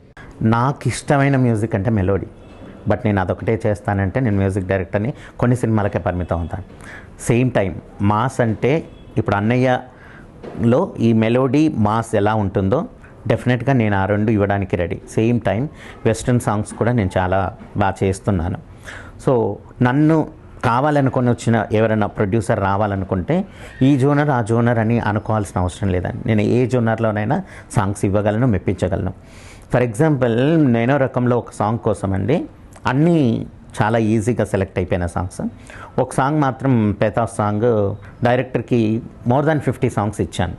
నాకు ఇష్టమైన మ్యూజిక్ అంటే మెలోడీ. బట్ నేను అదొకటే చేస్తానంటే నేను మ్యూజిక్ డైరెక్టర్ని, కొన్ని సినిమాలకే పరిమితం అవుతాను. సేమ్ టైం మాస్ అంటే ఇప్పుడు అన్నయ్యలో ఈ మెలోడీ మాస్ ఎలా ఉంటుందో డెఫినెట్గా నేను ఆ 2 ఇవ్వడానికి ready. Same time western songs కూడా నేను చాలా బాగా చేస్తున్నాను. సో నన్ను కావాలనుకొని వచ్చిన ఎవరైనా ప్రొడ్యూసర్ రావాలనుకుంటే ఈ జోనర్ ఆ జోనర్ అని అనుకోవాల్సిన అవసరం లేదండి. నేను ఏ జోనర్లోనైనా సాంగ్స్ ఇవ్వగలను, మెప్పించగలను. ఫర్ ఎగ్జాంపుల్ నేనో రకంలో ఒక సాంగ్ కోసం అండి అన్నీ చాలా ఈజీగా సెలెక్ట్ అయిపోయిన సాంగ్స్. ఒక సాంగ్ మాత్రం పేతాస్ సాంగ్ డైరెక్టర్కి మోర్ దాన్ 50 సాంగ్స్ ఇచ్చాను.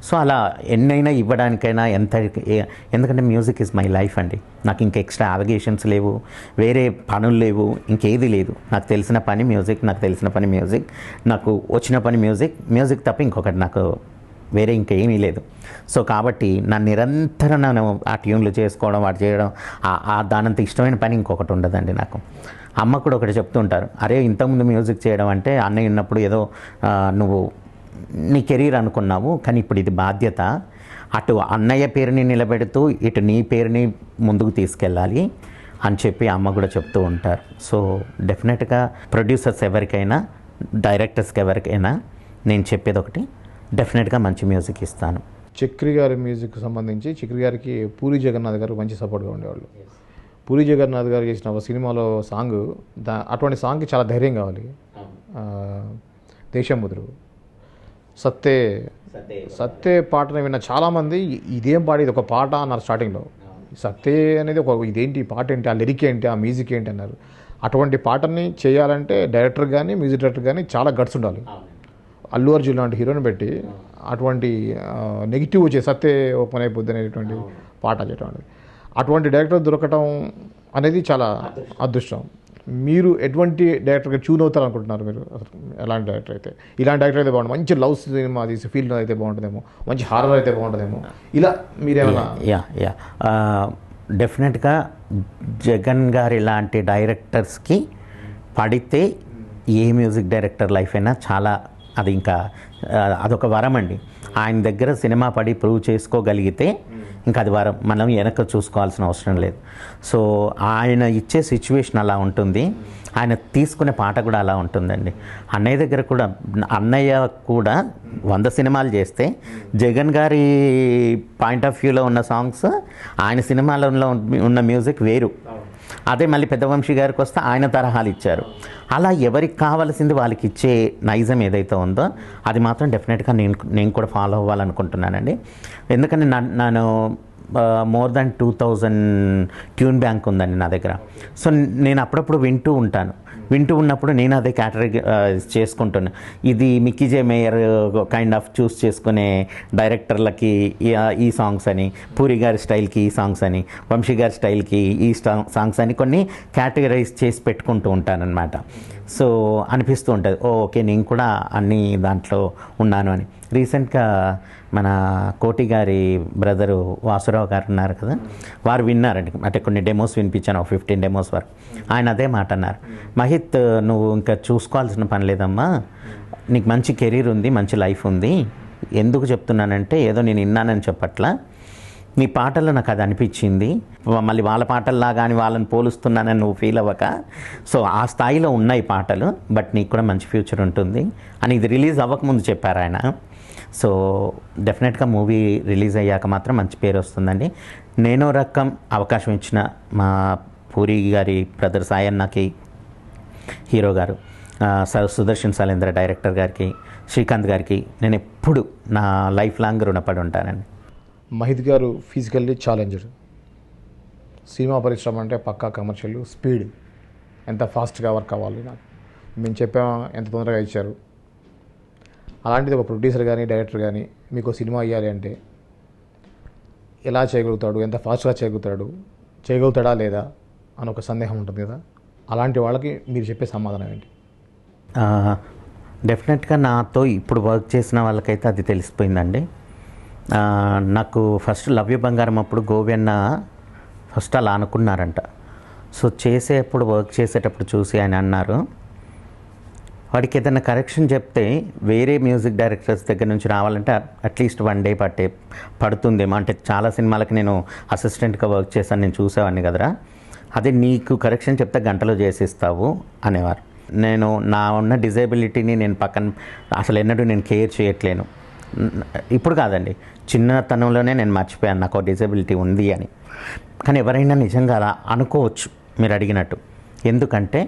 సో అలా ఎన్నైనా ఇవ్వడానికైనా ఎందుకంటే మ్యూజిక్ ఈజ్ మై లైఫ్ అండి. నాకు ఇంకా ఎక్స్ట్రా అవిగేషన్స్ లేవు, వేరే పనులు లేవు, ఇంకేది లేదు. నాకు తెలిసిన పని మ్యూజిక్, నాకు తెలిసిన పని మ్యూజిక్, నాకు వచ్చిన పని మ్యూజిక్ తప్ప ఇంకొకటి నాకు వేరే ఇంకేమీ లేదు. సో కాబట్టి నిరంతరం నేను ఆ ట్యూన్లు చేసుకోవడం, వాటి చేయడం, దానంత ఇష్టమైన పని ఇంకొకటి ఉండదండి నాకు. అమ్మ కూడా ఒకటి చెప్తూ ఉంటారు, అరే ఇంతకుముందు మ్యూజిక్ చేయడం అంటే అన్నయ్య ఉన్నప్పుడు ఏదో నువ్వు నీ కెరీర్ అనుకున్నావు, కానీ ఇప్పుడు ఇది బాధ్యత. అటు అన్నయ్య పేరుని నిలబెడుతూ ఇటు నీ పేరుని ముందుకు తీసుకెళ్ళాలి అని చెప్పి అమ్మ కూడా చెప్తూ ఉంటారు. సో డెఫినెట్గా ప్రొడ్యూసర్స్ ఎవరికైనా, డైరెక్టర్స్కి ఎవరికైనా నేను చెప్పేది ఒకటి, డెఫినెట్గా మంచి మ్యూజిక్ ఇస్తాను. చక్రి గారి మ్యూజిక్ సంబంధించి చక్రి గారికి పూరి జగన్నాథ్ గారు మంచి సపోర్ట్గా ఉండేవాళ్ళు. పూరి జగన్నాథ్ గారు చేసిన ఒక సినిమాలో సాంగ్, అటువంటి సాంగ్కి చాలా ధైర్యం కావాలి. దేశముద్రు సత్తే పాటను విన్న చాలామంది ఇదేం పాడి ఇది ఒక పాట అన్నారు స్టార్టింగ్లో. సత్తే అనేది ఇదేంటి పాట ఏంటి, ఆ లిరిక్ ఏంటి, ఆ మ్యూజిక్ ఏంటి అన్నారు. అటువంటి పాటని చేయాలంటే డైరెక్టర్ కానీ మ్యూజిక్ డైరెక్టర్ కానీ చాలా గట్స్ ఉండాలి. అల్లు అర్జున్ లాంటి హీరోని పెట్టి అటువంటి నెగిటివ్ సత్తే ఓపెన్ అయిపోద్ది అనేటువంటి పాట చేయటం, అటువంటి డైరెక్టర్ దొరకటం అనేది చాలా అదృష్టం. మీరు ఎటువంటి డైరెక్టర్గా ట్యూన్ అవుతారు అనుకుంటున్నారు? మీరు ఎలాంటి డైరెక్టర్ అయితే, ఇలాంటి డైరెక్టర్ అయితే బాగుంటుంది, మంచి లవ్ సినిమా తీసి ఫీల్డ్ అయితే బాగుంటుందేమో, మంచి హారర్ అయితే బాగుంటుందేమో, ఇలా మీరేమన్నా? డెఫినెట్గా జగన్ గారి లాంటి డైరెక్టర్స్కి పడితే ఏ మ్యూజిక్ డైరెక్టర్ లైఫ్ అయినా చాలా, అది ఇంకా అదొక వరం అండి. ఆయన దగ్గర సినిమా పడి ప్రూవ్ చేసుకోగలిగితే ఇంకా అది వరం, మనం వెనక చూసుకోవాల్సిన అవసరం లేదు. సో ఆయన ఇచ్చే సిచ్యువేషన్ అలా ఉంటుంది, ఆయన తీసుకునే పాట కూడా అలా ఉంటుందండి. అన్నయ్య దగ్గర కూడా, అన్నయ్య కూడా 100 సినిమాలు చేస్తే జగన్ గారి పాయింట్ ఆఫ్ వ్యూలో ఉన్న సాంగ్స్, ఆయన సినిమాలో ఉన్న మ్యూజిక్ వేరు. అదే మళ్ళీ పెద్ద వంశీ గారికి వస్తే ఆయన తరహాలు ఇచ్చారు. అలా ఎవరికి కావాల్సింది వాళ్ళకి ఇచ్చే నైజం ఏదైతే ఉందో అది మాత్రం డెఫినెట్గా నేను కూడా ఫాలో అవ్వాలనుకుంటున్నానండి. ఎందుకంటే నేను మోర్ దాన్ 2000 ట్యూన్ బ్యాంక్ ఉందండి నా దగ్గర. సో నేను అప్పుడప్పుడు వింటూ ఉంటాను. వింటూ ఉన్నప్పుడు నేను అదే కేటగిరీ చేసుకుంటున్నా. ఇది Mickey J Meyer kind of choose చేసుకునే డైరెక్టర్లకి ఈ సాంగ్స్ అని, పూరి గారి స్టైల్కి ఈ సాంగ్స్ అని, వంశీ గారి స్టైల్కి ఈ సాంగ్స్ అని కొన్ని కేటగరైజ్ చేసి పెట్టుకుంటూ ఉంటానన్నమాట. సో అనిపిస్తూ ఉంటుంది ఓకే నేను కూడా అన్ని దాంట్లో ఉన్నాను అని. రీసెంట్గా మన కోటి గారి బ్రదరు వాసురావు గారు ఉన్నారు కదా, వారు విన్నారండి. అంటే కొన్ని డెమోస్ వినిపించాను, 15 డెమోస్ వరకు. ఆయన అదే మాట అన్నారు, మహిత్ నువ్వు ఇంకా చూసుకోవాల్సిన పని లేదమ్మా, నీకు మంచి కెరీర్ ఉంది, మంచి లైఫ్ ఉంది. ఎందుకు చెప్తున్నానంటే ఏదో నేను విన్నానని చెప్పట్లా, నీ పాటల్లో నాకు అది అనిపించింది. మళ్ళీ వాళ్ళ పాటల్లా కానీ వాళ్ళని పోలుస్తున్నానని నువ్వు ఫీల్ అవ్వక, సో ఆ స్థాయిలో ఉన్నాయి పాటలు, బట్ నీకు కూడా మంచి ఫ్యూచర్ ఉంటుంది అని ఇది రిలీజ్ అవ్వకముందు చెప్పారు ఆయన. సో డెఫినెట్గా మూవీ రిలీజ్ అయ్యాక మాత్రం మంచి పేరు వస్తుందండి. నేనో రకం అవకాశం ఇచ్చిన మా పూరి గారి బ్రదర్ సాయన్నకి, హీరో గారు, సుదర్శన్ సలేంద్ర డైరెక్టర్ గారికి, శ్రీకాంత్ గారికి నేను ఎప్పుడు నా లైఫ్ లాంగ్ రుణపడి ఉంటానండి. మహిత్ గారు ఫిజికల్లీ ఛాలెంజ్డ్. సినిమా పరిశ్రమ అంటే పక్కా కమర్షియల్, స్పీడ్, ఎంత ఫాస్ట్గా వర్క్ అవ్వాలి. నాకు మేము చెప్పామా ఎంత తొందరగా ఇచ్చారు. అలాంటిది ఒక ప్రొడ్యూసర్ కానీ డైరెక్టర్ కానీ మీకు సినిమా ఇవ్వాలి అంటే ఎలా చేయగలుగుతాడు, ఎంత ఫాస్ట్గా చేయగలుగుతాడా లేదా అని ఒక సందేహం ఉంటుంది కదా. అలాంటి వాళ్ళకి మీరు చెప్పే సమాధానం ఏంటి? డెఫినెట్గా నాతో ఇప్పుడు వర్క్ చేసిన వాళ్ళకైతే అది తెలిసిపోయిందండి. నాకు ఫస్ట్ లవ్ యూ బంగారం అప్పుడు గోవెన్న ఫస్ట్ అలా అనుకున్నారంట. సో చేసేటప్పుడు వర్క్ చేసేటప్పుడు చూసి ఆయన అన్నారు, వాడికి ఏదైనా కరెక్షన్ చెప్తే వేరే మ్యూజిక్ డైరెక్టర్స్ దగ్గర నుంచి రావాలంటే అట్లీస్ట్ 1 డే పడుతుందేమో. అంటే చాలా సినిమాలకి నేను అసిస్టెంట్గా వర్క్ చేశాను, నేను చూసేవాడిని కదరా, అదే నీకు కరెక్షన్ చెప్తే గంటలో చేసిస్తావు అనేవారు. నేను నా ఉన్న డిజేబిలిటీని నేను పక్కన అసలు ఎన్నడూ నేను కేర్ చేయట్లేను. ఇప్పుడు కాదండి, చిన్నతనంలోనే నేను మర్చిపోయాను నాకు డిజేబిలిటీ ఉంది అని. కానీ ఎవరైనా నిజంగా అలా అనుకోవచ్చు మీరు అడిగినట్టు, ఎందుకంటే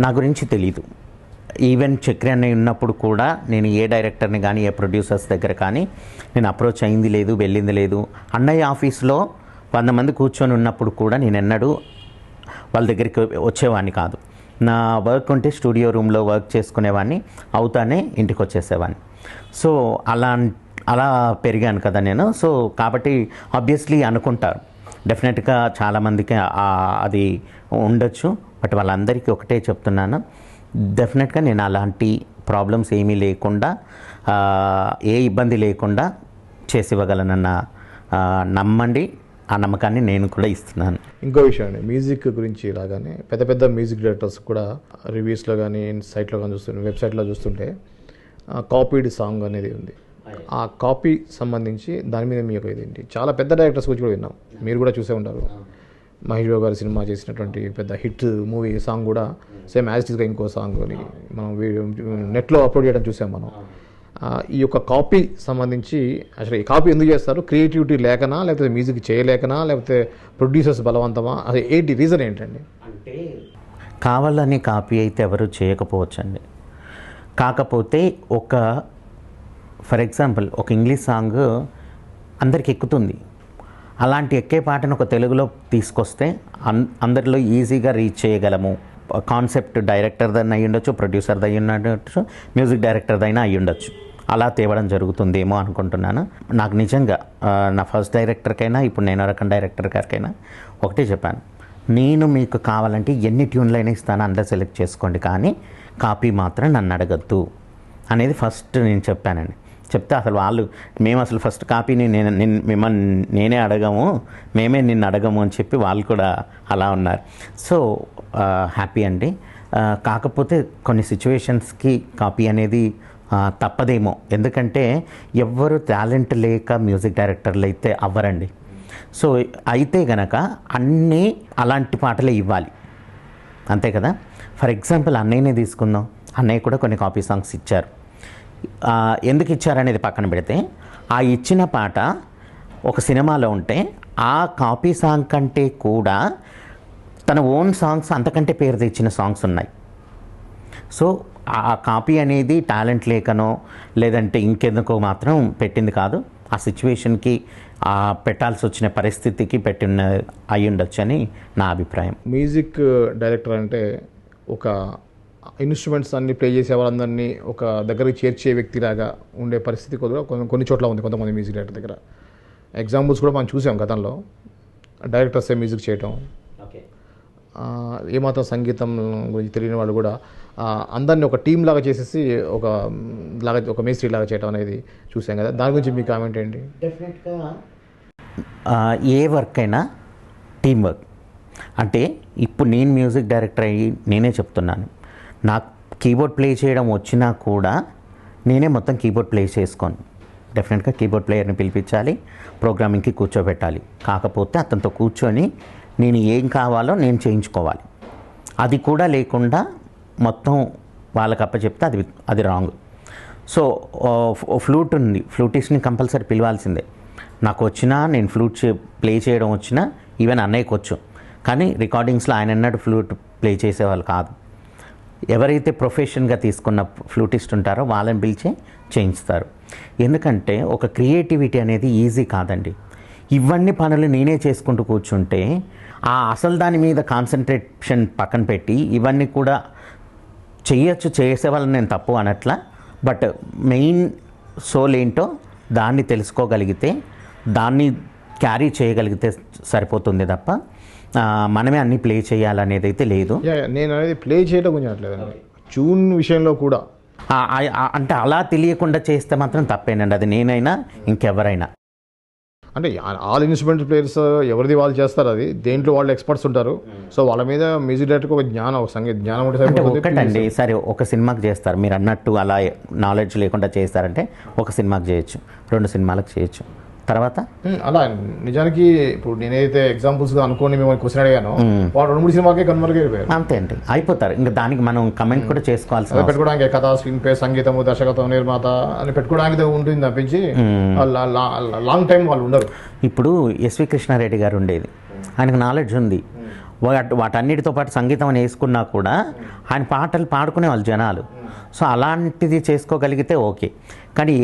నా గురించి తెలీదు. ఈవెన్ చక్రి అన్నయ్య ఉన్నప్పుడు కూడా నేను ఏ డైరెక్టర్ని కానీ ఏ ప్రొడ్యూసర్స్ దగ్గర కానీ నేను అప్రోచ్ అయింది లేదు, వెళ్ళింది లేదు. అన్నయ్య ఆఫీస్లో 100 మంది కూర్చొని ఉన్నప్పుడు కూడా నేను ఎన్నడూ వాళ్ళ దగ్గరికి వచ్చేవాడిని కాదు. నా వర్క్ ఉంటే స్టూడియో రూమ్లో వర్క్ చేసుకునేవాడిని, అవుతానే ఇంటికి వచ్చేసేవాడిని. సో అలా పెరిగాను కదా నేను. సో కాబట్టి ఆబ్వియస్లీ అనుకుంటారు, డెఫినెట్గా చాలామందికి అది ఉండొచ్చు. బట్ వాళ్ళందరికీ ఒకటే చెప్తున్నాను, డెఫినెట్గా నేను అలాంటి ప్రాబ్లమ్స్ ఏమీ లేకుండా, ఏ ఇబ్బంది లేకుండా చేసి ఇవ్వగలనన్న నమ్మండి. ఆ నమ్మకాన్ని నేను కూడా ఇస్తున్నాను. ఇంకో విషయం అండి, మ్యూజిక్ గురించి రాగానే పెద్ద పెద్ద మ్యూజిక్ డైరెక్టర్స్ కూడా రివ్యూస్లో కానీ సైట్లో కానీ వెబ్సైట్లో చూస్తుంటే కాపీడ్ సాంగ్ అనేది ఉంది. ఆ కాపీ సంబంధించి దాని మీద మీ యొక్క ఇదేంటి? చాలా పెద్ద డైరెక్టర్స్ గురించి కూడా విన్నాం, మీరు కూడా చూసే ఉంటారు. మహేష్ బాబు గారి సినిమా చేసినటువంటి పెద్ద హిట్ మూవీ సాంగ్ కూడా సేమ్ యాజ్ ఇట్ ఈస్గా ఇంకో సాంగ్ అని మనం నెట్లో అప్లోడ్ చేయడం చూసాం మనం. ఈ యొక్క కాపీ సంబంధించి అసలు ఈ కాపీ ఎందుకు చేస్తారు? క్రియేటివిటీ లేకనా, లేకపోతే మ్యూజిక్ చేయలేకనా, లేకపోతే ప్రొడ్యూసర్స్ బలవంతమా? అది ఏంటి రీజన్ ఏంటండి? అంటే కావాలని కాపీ అయితే ఎవరు చేయకపోవచ్చండి. కాకపోతే ఫర్ ఎగ్జాంపుల్ ఒక ఇంగ్లీష్ సాంగ్ అందరికి ఎక్కుతుంది, అలాంటి ఎక్కే పాటను ఒక తెలుగులో తీసుకొస్తే అందరిలో ఈజీగా రీచ్ చేయగలము. కాన్సెప్ట్ డైరెక్టర్దైనా అయ్యి ఉండొచ్చు, ప్రొడ్యూసర్ది అయ్యి ఉండొచ్చు, మ్యూజిక్ డైరెక్టర్దైనా అయ్యి ఉండొచ్చు. అలా తేవడం జరుగుతుందేమో అనుకుంటున్నాను. నాకు నిజంగా నా ఫస్ట్ డైరెక్టర్కైనా ఇప్పుడు నేను రకం డైరెక్టర్ గారికైనా ఒకటే చెప్పాను, నేను మీకు కావాలంటే ఎన్ని ట్యూన్లైనా ఇస్తాను, అందరూ సెలెక్ట్ చేసుకోండి, కానీ కాపీ మాత్రం నన్ను అడగద్దు అనేది ఫస్ట్ నేను చెప్పానండి. చెప్తే అసలు మేము అసలు ఫస్ట్ కాపీని మిమ్మల్ని నేనే అడగము, మేమే నిన్ను అడగము అని చెప్పి వాళ్ళు కూడా అలా ఉన్నారు. సో హ్యాపీ అండి. కాకపోతే కొన్ని సిచ్యువేషన్స్కి కాపీ అనేది తప్పదేమో, ఎందుకంటే ఎవ్వరు టాలెంట్ లేక మ్యూజిక్ డైరెక్టర్లు అయితే అవ్వరండి. సో అయితే గనక అన్నీ అలాంటి పాటలే ఇవ్వాలి, అంతే కదా. ఫర్ ఎగ్జాంపుల్ అన్నయ్యనే తీసుకుందాం, అన్నయ్య కూడా కొన్ని కాపీ సాంగ్స్ ఇచ్చారు. ఎందుకు ఇచ్చారనేది పక్కన పెడితే, ఆ ఇచ్చిన పాట ఒక సినిమాలో ఉంటే ఆ కాపీ సాంగ్ కంటే కూడా తన ఓన్ సాంగ్స్ అంతకంటే పేరు తెచ్చిన సాంగ్స్ ఉన్నాయి. సో ఆ కాపీ అనేది టాలెంట్ లేకనో లేదంటే ఇంకెందుకో మాత్రం పెట్టింది కాదు, ఆ సిచ్యువేషన్కి పెట్టాల్సి వచ్చిన పరిస్థితికి అయి ఉండొచ్చు అని నా అభిప్రాయం. మ్యూజిక్ డైరెక్టర్ అంటే ఒక ఇన్స్ట్రుమెంట్స్ అన్ని ప్లే చేసే వాళ్ళందరినీ ఒక దగ్గరికి చేర్చే వ్యక్తిలాగా ఉండే పరిస్థితి కూడా కొన్ని చోట్ల ఉంది కొంతమంది మ్యూజిక్ డైరెక్టర్ దగ్గర. ఎగ్జాంపుల్స్ కూడా మనం చూసాం గతంలో. డైరెక్టర్సే మ్యూజిక్ చేయటం, ఏమాత్రం సంగీతం గురించి తెలియని వాళ్ళు కూడా అందరినీ ఒక టీం లాగా చేసేసి ఒక మేస్త్రీ లాగా చేయడం అనేది చూసాం కదా. దాని గురించి మీ కామెంట్ ఏంటి? డెఫినెట్గా ఏ వర్క్ అయినా టీం వర్క్. అంటే ఇప్పుడు నేను మ్యూజిక్ డైరెక్టర్ అయ్యి నేనే చెప్తున్నాను, నాకు కీబోర్డ్ ప్లే చేయడం వచ్చినా కూడా నేనే మొత్తం కీబోర్డ్ ప్లే చేసుకోను. డెఫినెట్గా కీబోర్డ్ ప్లేయర్ని పిలిపించాలి, ప్రోగ్రామింగ్కి కూర్చోబెట్టాలి. కాకపోతే అతనితో కూర్చొని నేను ఏం కావాలో నేను చేయించుకోవాలి. అది కూడా లేకుండా మొత్తం వాళ్ళకి అప్పచెప్తే అది రాంగ్. సో ఫ్లూట్ ఉంది, ఫ్లూటిస్ట్ని కంపల్సరీ పిలవాల్సిందే. నాకు వచ్చినా, నేను ఫ్లూట్ ప్లే చేయడం వచ్చినా, ఈవెన్ అన్నయ్యకి వచ్చు, కానీ రికార్డింగ్స్లో ఆయన అన్నట్టు ఫ్లూట్ ప్లే చేసేవాళ్ళు కాదు. ఎవరైతే ప్రొఫెషన్గా తీసుకున్న ఫ్లూటిస్ట్ ఉంటారో వాళ్ళని పిలిచే చేయిస్తారు. ఎందుకంటే ఒక క్రియేటివిటీ అనేది ఈజీ కాదండి. ఇవన్నీ పనులు నేనే చేసుకుంటూ కూర్చుంటే అసలు దాని మీద కాన్సన్ట్రేషన్ పక్కన పెట్టి ఇవన్నీ కూడా చేసే వాళ్ళని నేను తప్పు అనట్లా. బట్ మెయిన్ సోల్ ఏంటో దాన్ని తెలుసుకోగలిగితే, దాన్ని క్యారీ చేయగలిగితే సరిపోతుంది తప్ప మనమే అన్నీ ప్లే చేయాలనేది అయితే లేదు. నేను అనేది ప్లే చేయడం గురించి ట్యూన్ విషయంలో కూడా అంటే అలా తెలియకుండా చేస్తే మాత్రం తప్పేనండి, అది నేనైనా ఇంకెవరైనా. అంటే ఆల్ ఇన్స్ట్రుమెంట్ ప్లేయర్స్ ఎవరిది వాళ్ళు చేస్తారు, అది దేంట్లో వాళ్ళు ఎక్స్పర్ట్స్ ఉంటారు. సో వాళ్ళ మీద మ్యూజిక్ డైరెక్టర్కి ఒక జ్ఞానం, ఒక సంగీత జ్ఞానం అంటే ఒకటండి. సరే, ఒక సినిమాకి చేస్తారు, మీరు అన్నట్టు అలా నాలెడ్జ్ లేకుండా చేస్తారంటే ఒక సినిమాకి చేయొచ్చు, 2 సినిమాలకు చేయొచ్చు. తర్వాత అలా నిజానికి ఇప్పుడు నేనైతే ఎగ్జాంపుల్స్గా అనుకోని మేము క్వశ్చన్ అడిగాను, వాడు 2-3 సినిమాకే కన్వర్ట్ అయిపోయారు. అంతే అండి, అయిపోతారు. ఇంకా దానికి మనం కమెంట్ కూడా చేసుకోవాల్సి పెట్టుకోవడానికి కథ, స్క్రీన్ ప్లే, సంగీతము, దర్శకత్వం, నిర్మాత అని పెట్టుకోవడానికి ఉంటుంది తప్పించి లాంగ్ టైం వాళ్ళు ఉండరు. ఇప్పుడు ఎస్వి కృష్ణారెడ్డి గారు ఉండేది, ఆయనకు నాలెడ్జ్ ఉంది. వాటన్నిటితో పాటు సంగీతం అని వేసుకున్నా కూడా ఆయన పాటలు పాడుకునే వాళ్ళు జనాలు. సో అలాంటిది చేసుకోగలిగితే ఓకే. కానీ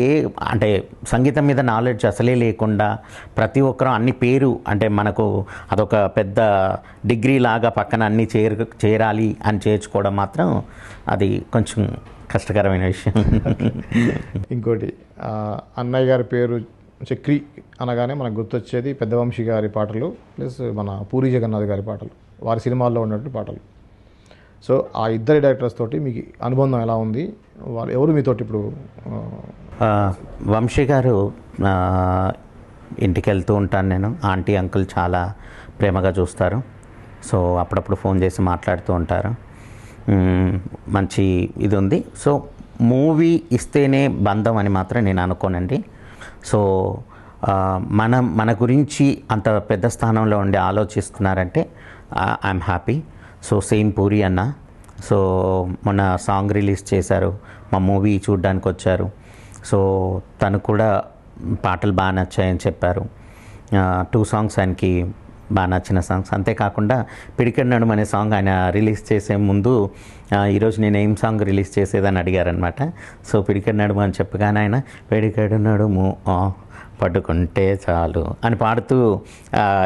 అంటే సంగీతం మీద నాలెడ్జ్ అసలే లేకుండా ప్రతి ఒక్కరూ అన్ని పేరు, అంటే మనకు అదొక పెద్ద డిగ్రీ లాగా పక్కన అన్నీ చేరాలి అని చేర్చుకోవడం మాత్రం అది కొంచెం కష్టకరమైన విషయం. ఇంకోటి, అన్నయ్య గారి పేరు చక్రి అనగానే మనకు గుర్తొచ్చేది పెద్దవంశీ గారి పాటలు ప్లస్ మన పూరి జగన్నాథ్ గారి పాటలు, వారి సినిమాల్లో ఉన్నట్టు పాటలు. సో ఆ ఇద్దరి డైరెక్టర్స్ తోటి మీకు అనుబంధం ఎలా ఉంది? వాళ్ళు ఎవరు మీతోటి ఇప్పుడు? వంశీ గారు ఇంటికి వెళ్తూ ఉంటాను నేను, ఆంటీ అంకుల్ చాలా ప్రేమగా చూస్తారు. సో అప్పుడప్పుడు ఫోన్ చేసి మాట్లాడుతూ ఉంటారు, మంచి ఇది ఉంది. సో మూవీ ఇస్తేనే బంధం అని మాత్రం నేను అనుకోనండి. సో మన గురించి అంత పెద్ద స్థానంలో ఉండి ఆలోచిస్తున్నారంటే I'm happy. So same Puri అన్న, సో మొన్న సాంగ్ రిలీజ్ చేశారు, మా మూవీ చూడడానికి వచ్చారు. సో తను కూడా పాటలు బాగా నచ్చాయని చెప్పారు. 2 సాంగ్స్ ఆయనకి బాగా నచ్చిన సాంగ్స్. అంతేకాకుండా పిడికెడు నడుము అనే సాంగ్ ఆయన రిలీజ్ చేసే ముందు ఈరోజు నేను ఏం సాంగ్ రిలీజ్ చేసేదని అడిగారనమాట. సో పిడికెడు నడుము అని చెప్పగానే ఆయన పిడికెడు నడుము పట్టుకుంటే చాలు అని పాడుతూ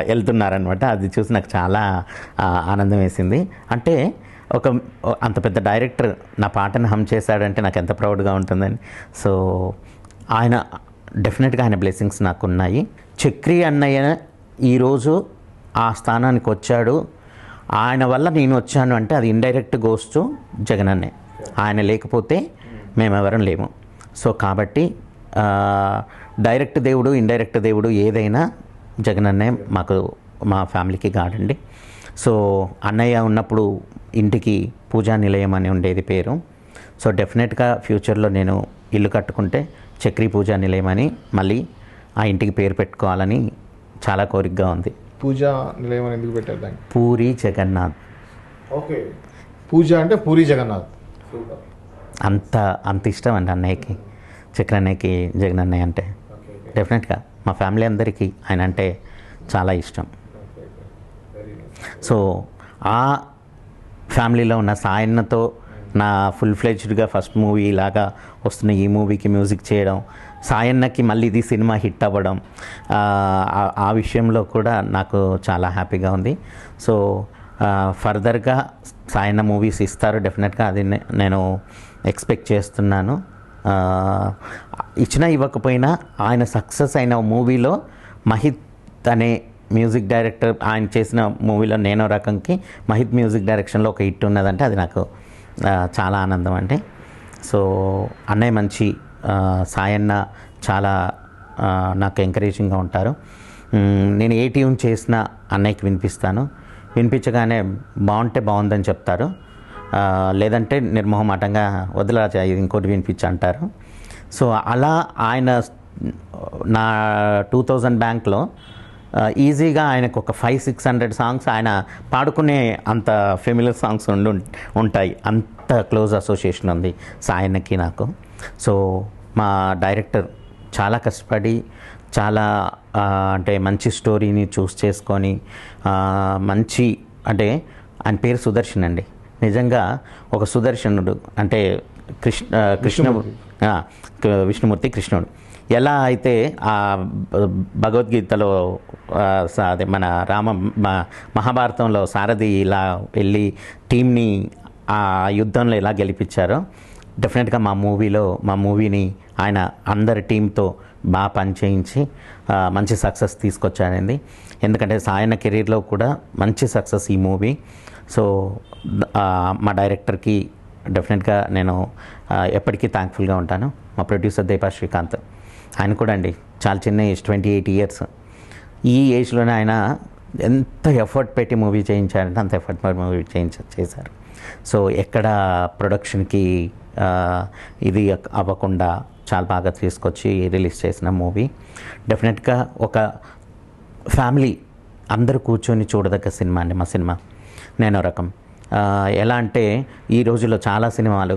వెళ్తున్నారనమాట. అది చూసి నాకు చాలా ఆనందం వేసింది. అంటే అంత పెద్ద డైరెక్టర్ నా పాటను హమ్ చేశాడంటే నాకు ఎంత ప్రౌడ్గా ఉంటుందని. సో ఆయన డెఫినెట్గా ఆయన బ్లెస్సింగ్స్ నాకు ఉన్నాయి. చక్రి అన్నయ్య ఈరోజు ఆ స్థానానికి వచ్చాడు, ఆయన వల్ల నేను వచ్చాను అంటే అది ఇండైరెక్ట్ గోస్ టు జగన్ అన్నయ్య. ఆయన లేకపోతే మేమెవరం లేము. సో కాబట్టి డైరెక్ట్ దేవుడు, ఇండైరెక్ట్ దేవుడు ఏదైనా జగన్ అన్నయ్య మా ఫ్యామిలీకి గాడండి. సో అన్నయ్య ఉన్నప్పుడు ఇంటికి పూజా నిలయం అని ఉండేది పేరు. సో డెఫినెట్గా ఫ్యూచర్లో నేను ఇల్లు కట్టుకుంటే చక్రి పూజా నిలయం అని మళ్ళీ ఆ ఇంటికి పేరు పెట్టుకోవాలని చాలా కోరికగా ఉంది. పూజా నిలయం అని ఎందుకు పెట్టారు దాన్ని? పూరి జగన్నాథ్. ఓకే, పూజ అంటే పూరి జగన్నాథ్. అంత ఇష్టం అండి అన్నయ్యకి, చక్రి అన్నయ్యకి జగన్ అన్నయ్య అంటే. డెఫినెట్గా మా ఫ్యామిలీ అందరికీ ఆయన అంటే చాలా ఇష్టం. సో ఆ ఫ్యామిలీలో ఉన్న సాయన్నతో నా ఫుల్ ఫ్లెడ్జ్డ్గా ఫస్ట్ మూవీ లాగా వస్తున్న ఈ మూవీకి మ్యూజిక్ చేయడం, సాయన్నకి మళ్ళీ ఇది సినిమా హిట్ అవ్వడం, ఆ విషయంలో కూడా నాకు చాలా హ్యాపీగా ఉంది. సో ఫర్దర్గా సాయన్న మూవీస్ ఇస్తారు డెఫినెట్గా, అది నేను ఎక్స్పెక్ట్ చేస్తున్నాను. ఇచ్చినా ఇవ్వకపోయినా ఆయన సక్సెస్ అయిన మూవీలో మహిత్ అనే మ్యూజిక్ డైరెక్టర్ ఆయన చేసిన మూవీలో నేనో రకంకి మహిత్ మ్యూజిక్ డైరెక్షన్లో ఒక హిట్ ఉన్నదంటే అది నాకు చాలా ఆనందం అండి. సో అన్నయ్య మంచి, సాయన్న చాలా నాకు ఎంకరేజింగ్గా ఉంటారు. నేను ఏ ట్యూన్ చేసినా అన్నయ్యకి వినిపిస్తాను, వినిపించగానే బాగుంటే బాగుందని చెప్తారు, లేదంటే నిర్మోహమాటంగా వదిలేరా ఇది ఇంకోటి వినిపించి అంటారు. సో అలా ఆయన నా 2000 బ్యాంక్లో ఈజీగా ఆయనకు ఒక 500-600 సాంగ్స్ ఆయన పాడుకునే అంత ఫెమిలియర్ సాంగ్స్ ఉంటాయి. అంత క్లోజ్ అసోసియేషన్ ఉంది సాయన్నకి నాకు. సో మా డైరెక్టర్ చాలా కష్టపడి చాలా అంటే మంచి స్టోరీని చూస్ చేసుకొని మంచి, అంటే ఆయన పేరు సుదర్శన్ అండి. నిజంగా ఒక సుదర్శనుడు అంటే విష్ణుమూర్తి కృష్ణుడు ఎలా అయితే ఆ భగవద్గీతలో అదే మన మహాభారతంలో సారథి ఇలా వెళ్ళి టీంని ఆ యుద్ధంలో ఎలా గెలిపించారో డెఫినెట్గా మా మూవీని ఆయన అందరి టీంతో బాగా పనిచేయించి మంచి సక్సెస్ తీసుకొచ్చారండి. ఎందుకంటే సాయన్న కెరీర్లో కూడా మంచి సక్సెస్ ఈ మూవీ. సో మా డైరెక్టర్కి డెఫినెట్గా నేను ఎప్పటికీ థ్యాంక్ఫుల్గా ఉంటాను. మా ప్రొడ్యూసర్ దీపా శ్రీకాంత్, ఆయన కూడా అండి చాలా చిన్న ఏజ్, 28 years. ఈ ఏజ్లోనే ఆయన ఎంత ఎఫర్ట్ పెట్టి మూవీ చేయించారంటే అంత ఎఫర్ట్ పెట్టి మూవీ చేశారు. సో ఎక్కడ ప్రొడక్షన్కి ఇది అవ్వకుండా చాలా బాగా తీసుకొచ్చి రిలీజ్ చేసిన మూవీ. డెఫినెట్గా ఒక ఫ్యామిలీ అందరూ కూర్చొని చూడదగ్గ సినిమా అండి మా సినిమా నేనో రకం. ఎలా అంటే ఈ రోజుల్లో చాలా సినిమాలు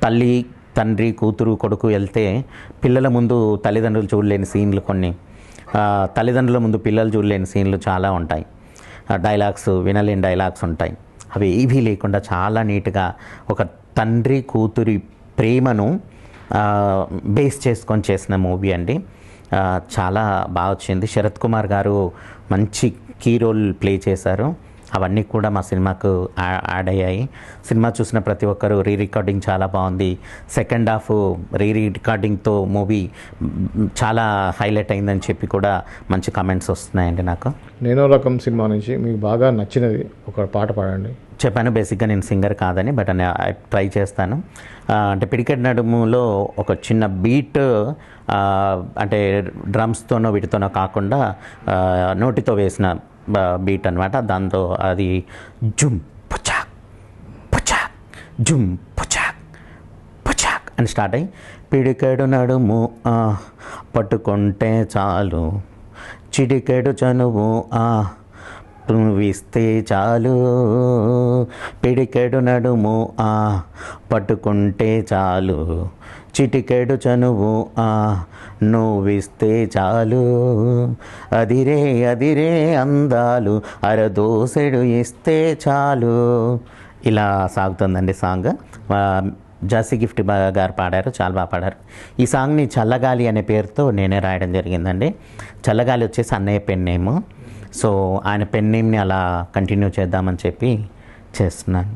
తల్లి తండ్రి కూతురు కొడుకు వెళ్తే పిల్లల ముందు తల్లిదండ్రులు చూడలేని సీన్లు కొన్ని, తల్లిదండ్రుల ముందు పిల్లలు చూడలేని సీన్లు చాలా ఉంటాయి. డైలాగ్స్ వినలేని డైలాగ్స్ ఉంటాయి. అవి ఏవీ లేకుండా చాలా నీట్గా ఒక తండ్రి కూతురి ప్రేమను బేస్ చేసుకొని చేసిన మూవీ అండి. చాలా బాగా వచ్చింది. శరత్ కుమార్ గారు మంచి కీ రోల్ ప్లే చేశారు. అవన్నీ కూడా మా సినిమాకు యాడ్ అయ్యాయి. సినిమా చూసిన ప్రతి ఒక్కరు రికార్డింగ్ చాలా బాగుంది, సెకండ్ హాఫ్ రికార్డింగ్తో మూవీ చాలా హైలైట్ అయిందని చెప్పి కూడా మంచి కామెంట్స్ వస్తున్నాయండి నాకు. నేనో రకం సినిమా నుంచి మీకు బాగా నచ్చినది ఒక పాట పాడండి. చెప్పాను బేసిక్గా నేను సింగర్ కాదని, బట్ ట్రై చేస్తాను. అంటే పిడికెట్ నడుములో ఒక చిన్న బీట్, అంటే డ్రమ్స్తోనో వీటితోనో కాకుండా నోటితో వేసిన బీట్ అనమాట. దాంతో అది జుమ్ పుచాక్ పుచాక్ జుమ్ పుచాక్ పుచాక్ అని స్టార్ట్ అయ్యి పిడికెడు నడుము పట్టుకుంటే చాలు, చిడికెడు చనువు నువ్విస్తే చాలు, పిడికెడు నడుము పట్టుకుంటే చాలు, చిటికెడు చనువు నువ్విస్తే చాలు, అదిరే అదిరే అందాలు అరదోసెడు ఇస్తే చాలు. ఇలా సాగుతుందండి సాంగ్. జాసీ గిఫ్ట్ గారు పాడారు, చాలా బాగా పాడారు. ఈ సాంగ్ని చల్లగాలి అనే పేరుతో నేనే రాయడం జరిగిందండి. చల్లగాలి వచ్చేసి అన్నయ్య పెన్ నేమ్. సో ఆయన పెన్ నేమ్ని అలా కంటిన్యూ చేద్దామని చెప్పి చేస్తున్నాను.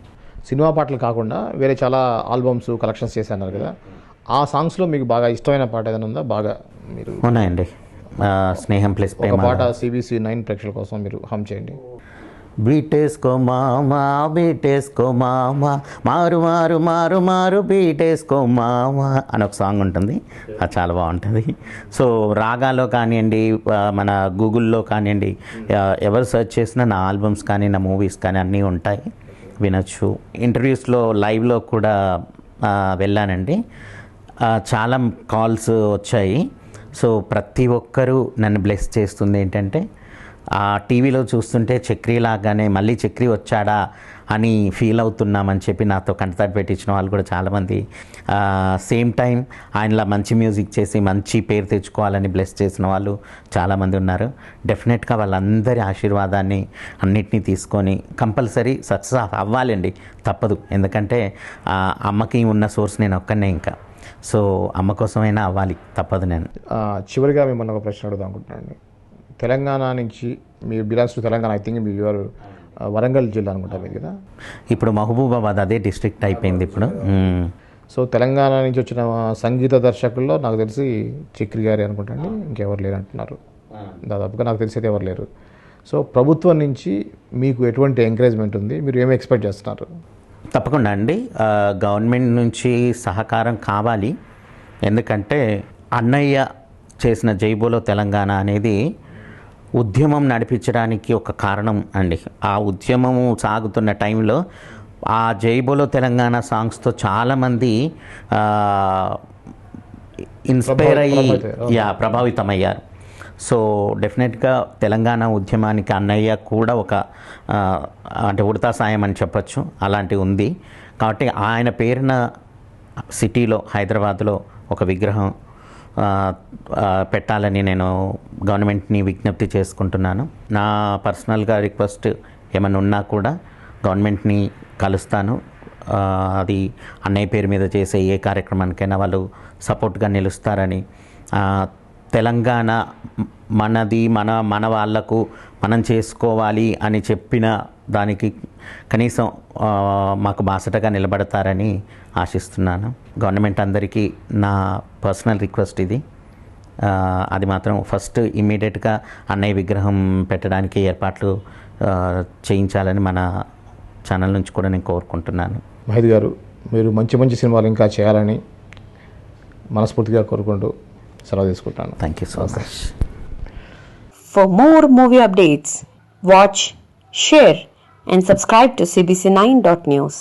సినిమా పాటలు కాకుండా వేరే చాలా ఆల్బమ్స్ కలెక్షన్స్ చేశారు కదా, ఆ సాంగ్స్లో మీకు బాగా ఇష్టమైన పాట ఏదైనా ఉందా? బాగా మీరు ఉన్నాయండి. స్నేహం ప్లస్ ఒక పాట CBC 9 ప్రేక్షకుల కోసం మీరు హమ్ చేయండి. బీటేస్కో మామా బీటేస్కో మామా మారు మారు మారు మారు బీటేస్కో మామా అని ఒక సాంగ్ ఉంటుంది. అది చాలా బాగుంటుంది. సో రాగాలో కానివ్వండి, మన గూగుల్లో కానివ్వండి, ఎవరు సెర్చ్ చేసినా నా ఆల్బమ్స్ కానీ నా మూవీస్ కానీ అన్నీ ఉంటాయి, వినొచ్చు. ఇంటర్వ్యూస్లో లైవ్లో కూడా వెళ్ళానండి. చాలా కాల్స్ వచ్చాయి. సో ప్రతి ఒక్కరూ నన్ను బ్లెస్ చేస్తుంది ఏంటంటే, ఆ టీవీలో చూస్తుంటే చక్రి లాగానే మళ్ళీ చక్రి వచ్చాడా అని ఫీల్ అవుతున్నామని చెప్పి నాతో కంటతడి పెట్టించిన వాళ్ళు కూడా చాలామంది, సేమ్ టైం ఆయనలా మంచి మ్యూజిక్ చేసి మంచి పేరు తెచ్చుకోవాలని బ్లెస్ చేసిన వాళ్ళు చాలామంది ఉన్నారు. డెఫినెట్గా వాళ్ళందరి ఆశీర్వాదాన్ని అన్నిటినీ తీసుకొని కంపల్సరీ సక్సెస్ అవ్వాలండి, తప్పదు. ఎందుకంటే అమ్మకి ఉన్న సోర్స్ నేను ఒక్కనే, ఇంకా సో అమ్మ కోసమైనా అవ్వాలి, తప్పదు. నేను చివరిగా మిమ్మల్ని ఒక ప్రశ్న అడుగుదాం అనుకుంటున్నాను. తెలంగాణ నుంచి మీరు belongs to Telangana, I think you are Warangal జిల్లా అనుకుంటా మీరు కదా. ఇప్పుడు మహబూబాబాద్ అదే డిస్ట్రిక్ట్ అయిపోయింది ఇప్పుడు. సో తెలంగాణ నుంచి వచ్చిన సంగీత దర్శకుల్లో నాకు తెలిసి చక్రి గారి అనుకుంటాండి, ఇంకెవరు లేరు అంటున్నారు. దాదాపుగా నాకు తెలిసి అయితే ఎవరు లేరు. సో ప్రభుత్వం నుంచి మీకు ఎటువంటి ఎంకరేజ్మెంట్ ఉంది, మీరు ఏమి ఎక్స్పెక్ట్ చేస్తున్నారు? తప్పకుండా అండి, గవర్నమెంట్ నుంచి సహకారం కావాలి. ఎందుకంటే అన్నయ్య చేసిన జైబోలో తెలంగాణ అనేది ఉద్యమం నడిపించడానికి ఒక కారణం అండి. ఆ ఉద్యమము సాగుతున్న టైంలో ఆ జైబోలో తెలంగాణ సాంగ్స్తో చాలామంది ఇన్స్పైర్ అయ్యి ప్రభావితమయ్యారు. సో డెఫినెట్గా తెలంగాణ ఉద్యమానికి అన్నయ్య కూడా ఒక అంటే ఉడతా సాయం అని చెప్పచ్చు, అలాంటివి ఉంది. కాబట్టి ఆయన పేరున సిటీలో హైదరాబాద్లో ఒక విగ్రహం పెట్టాలని నేను గవర్నమెంట్ని విజ్ఞప్తి చేసుకుంటున్నాను. నా పర్సనల్గా రిక్వెస్ట్ ఏమైనా ఉన్నా కూడా గవర్నమెంట్ని కలుస్తాను. అది అన్నయ్య పేరు మీద చేసే ఏ కార్యక్రమానికైనా వాళ్ళు సపోర్ట్గా నిలుస్తారని, తెలంగాణ మనది, మన వాళ్లకు మనం చేసుకోవాలి అని చెప్పిన దానికి కనీసం మాకు బాసటగా నిలబడతారని ఆశిస్తున్నాను. గవర్నమెంట్ అందరికీ నా పర్సనల్ రిక్వెస్ట్ ఇది. అది మాత్రం ఫస్ట్ ఇమ్మీడియట్గా అన్నయ్య విగ్రహం పెట్టడానికి ఏర్పాట్లు చేయించాలని మన ఛానల్ నుంచి కూడా నేను కోరుకుంటున్నాను. మహిద్ గారు, మీరు మంచి మంచి సినిమాలు ఇంకా చేయాలని మనస్ఫూర్తిగా కోరుకుంటూ సెలవు తీసుకుంటాను. Thank you so much. For more movie updates, watch, share and subscribe to cbc9.news.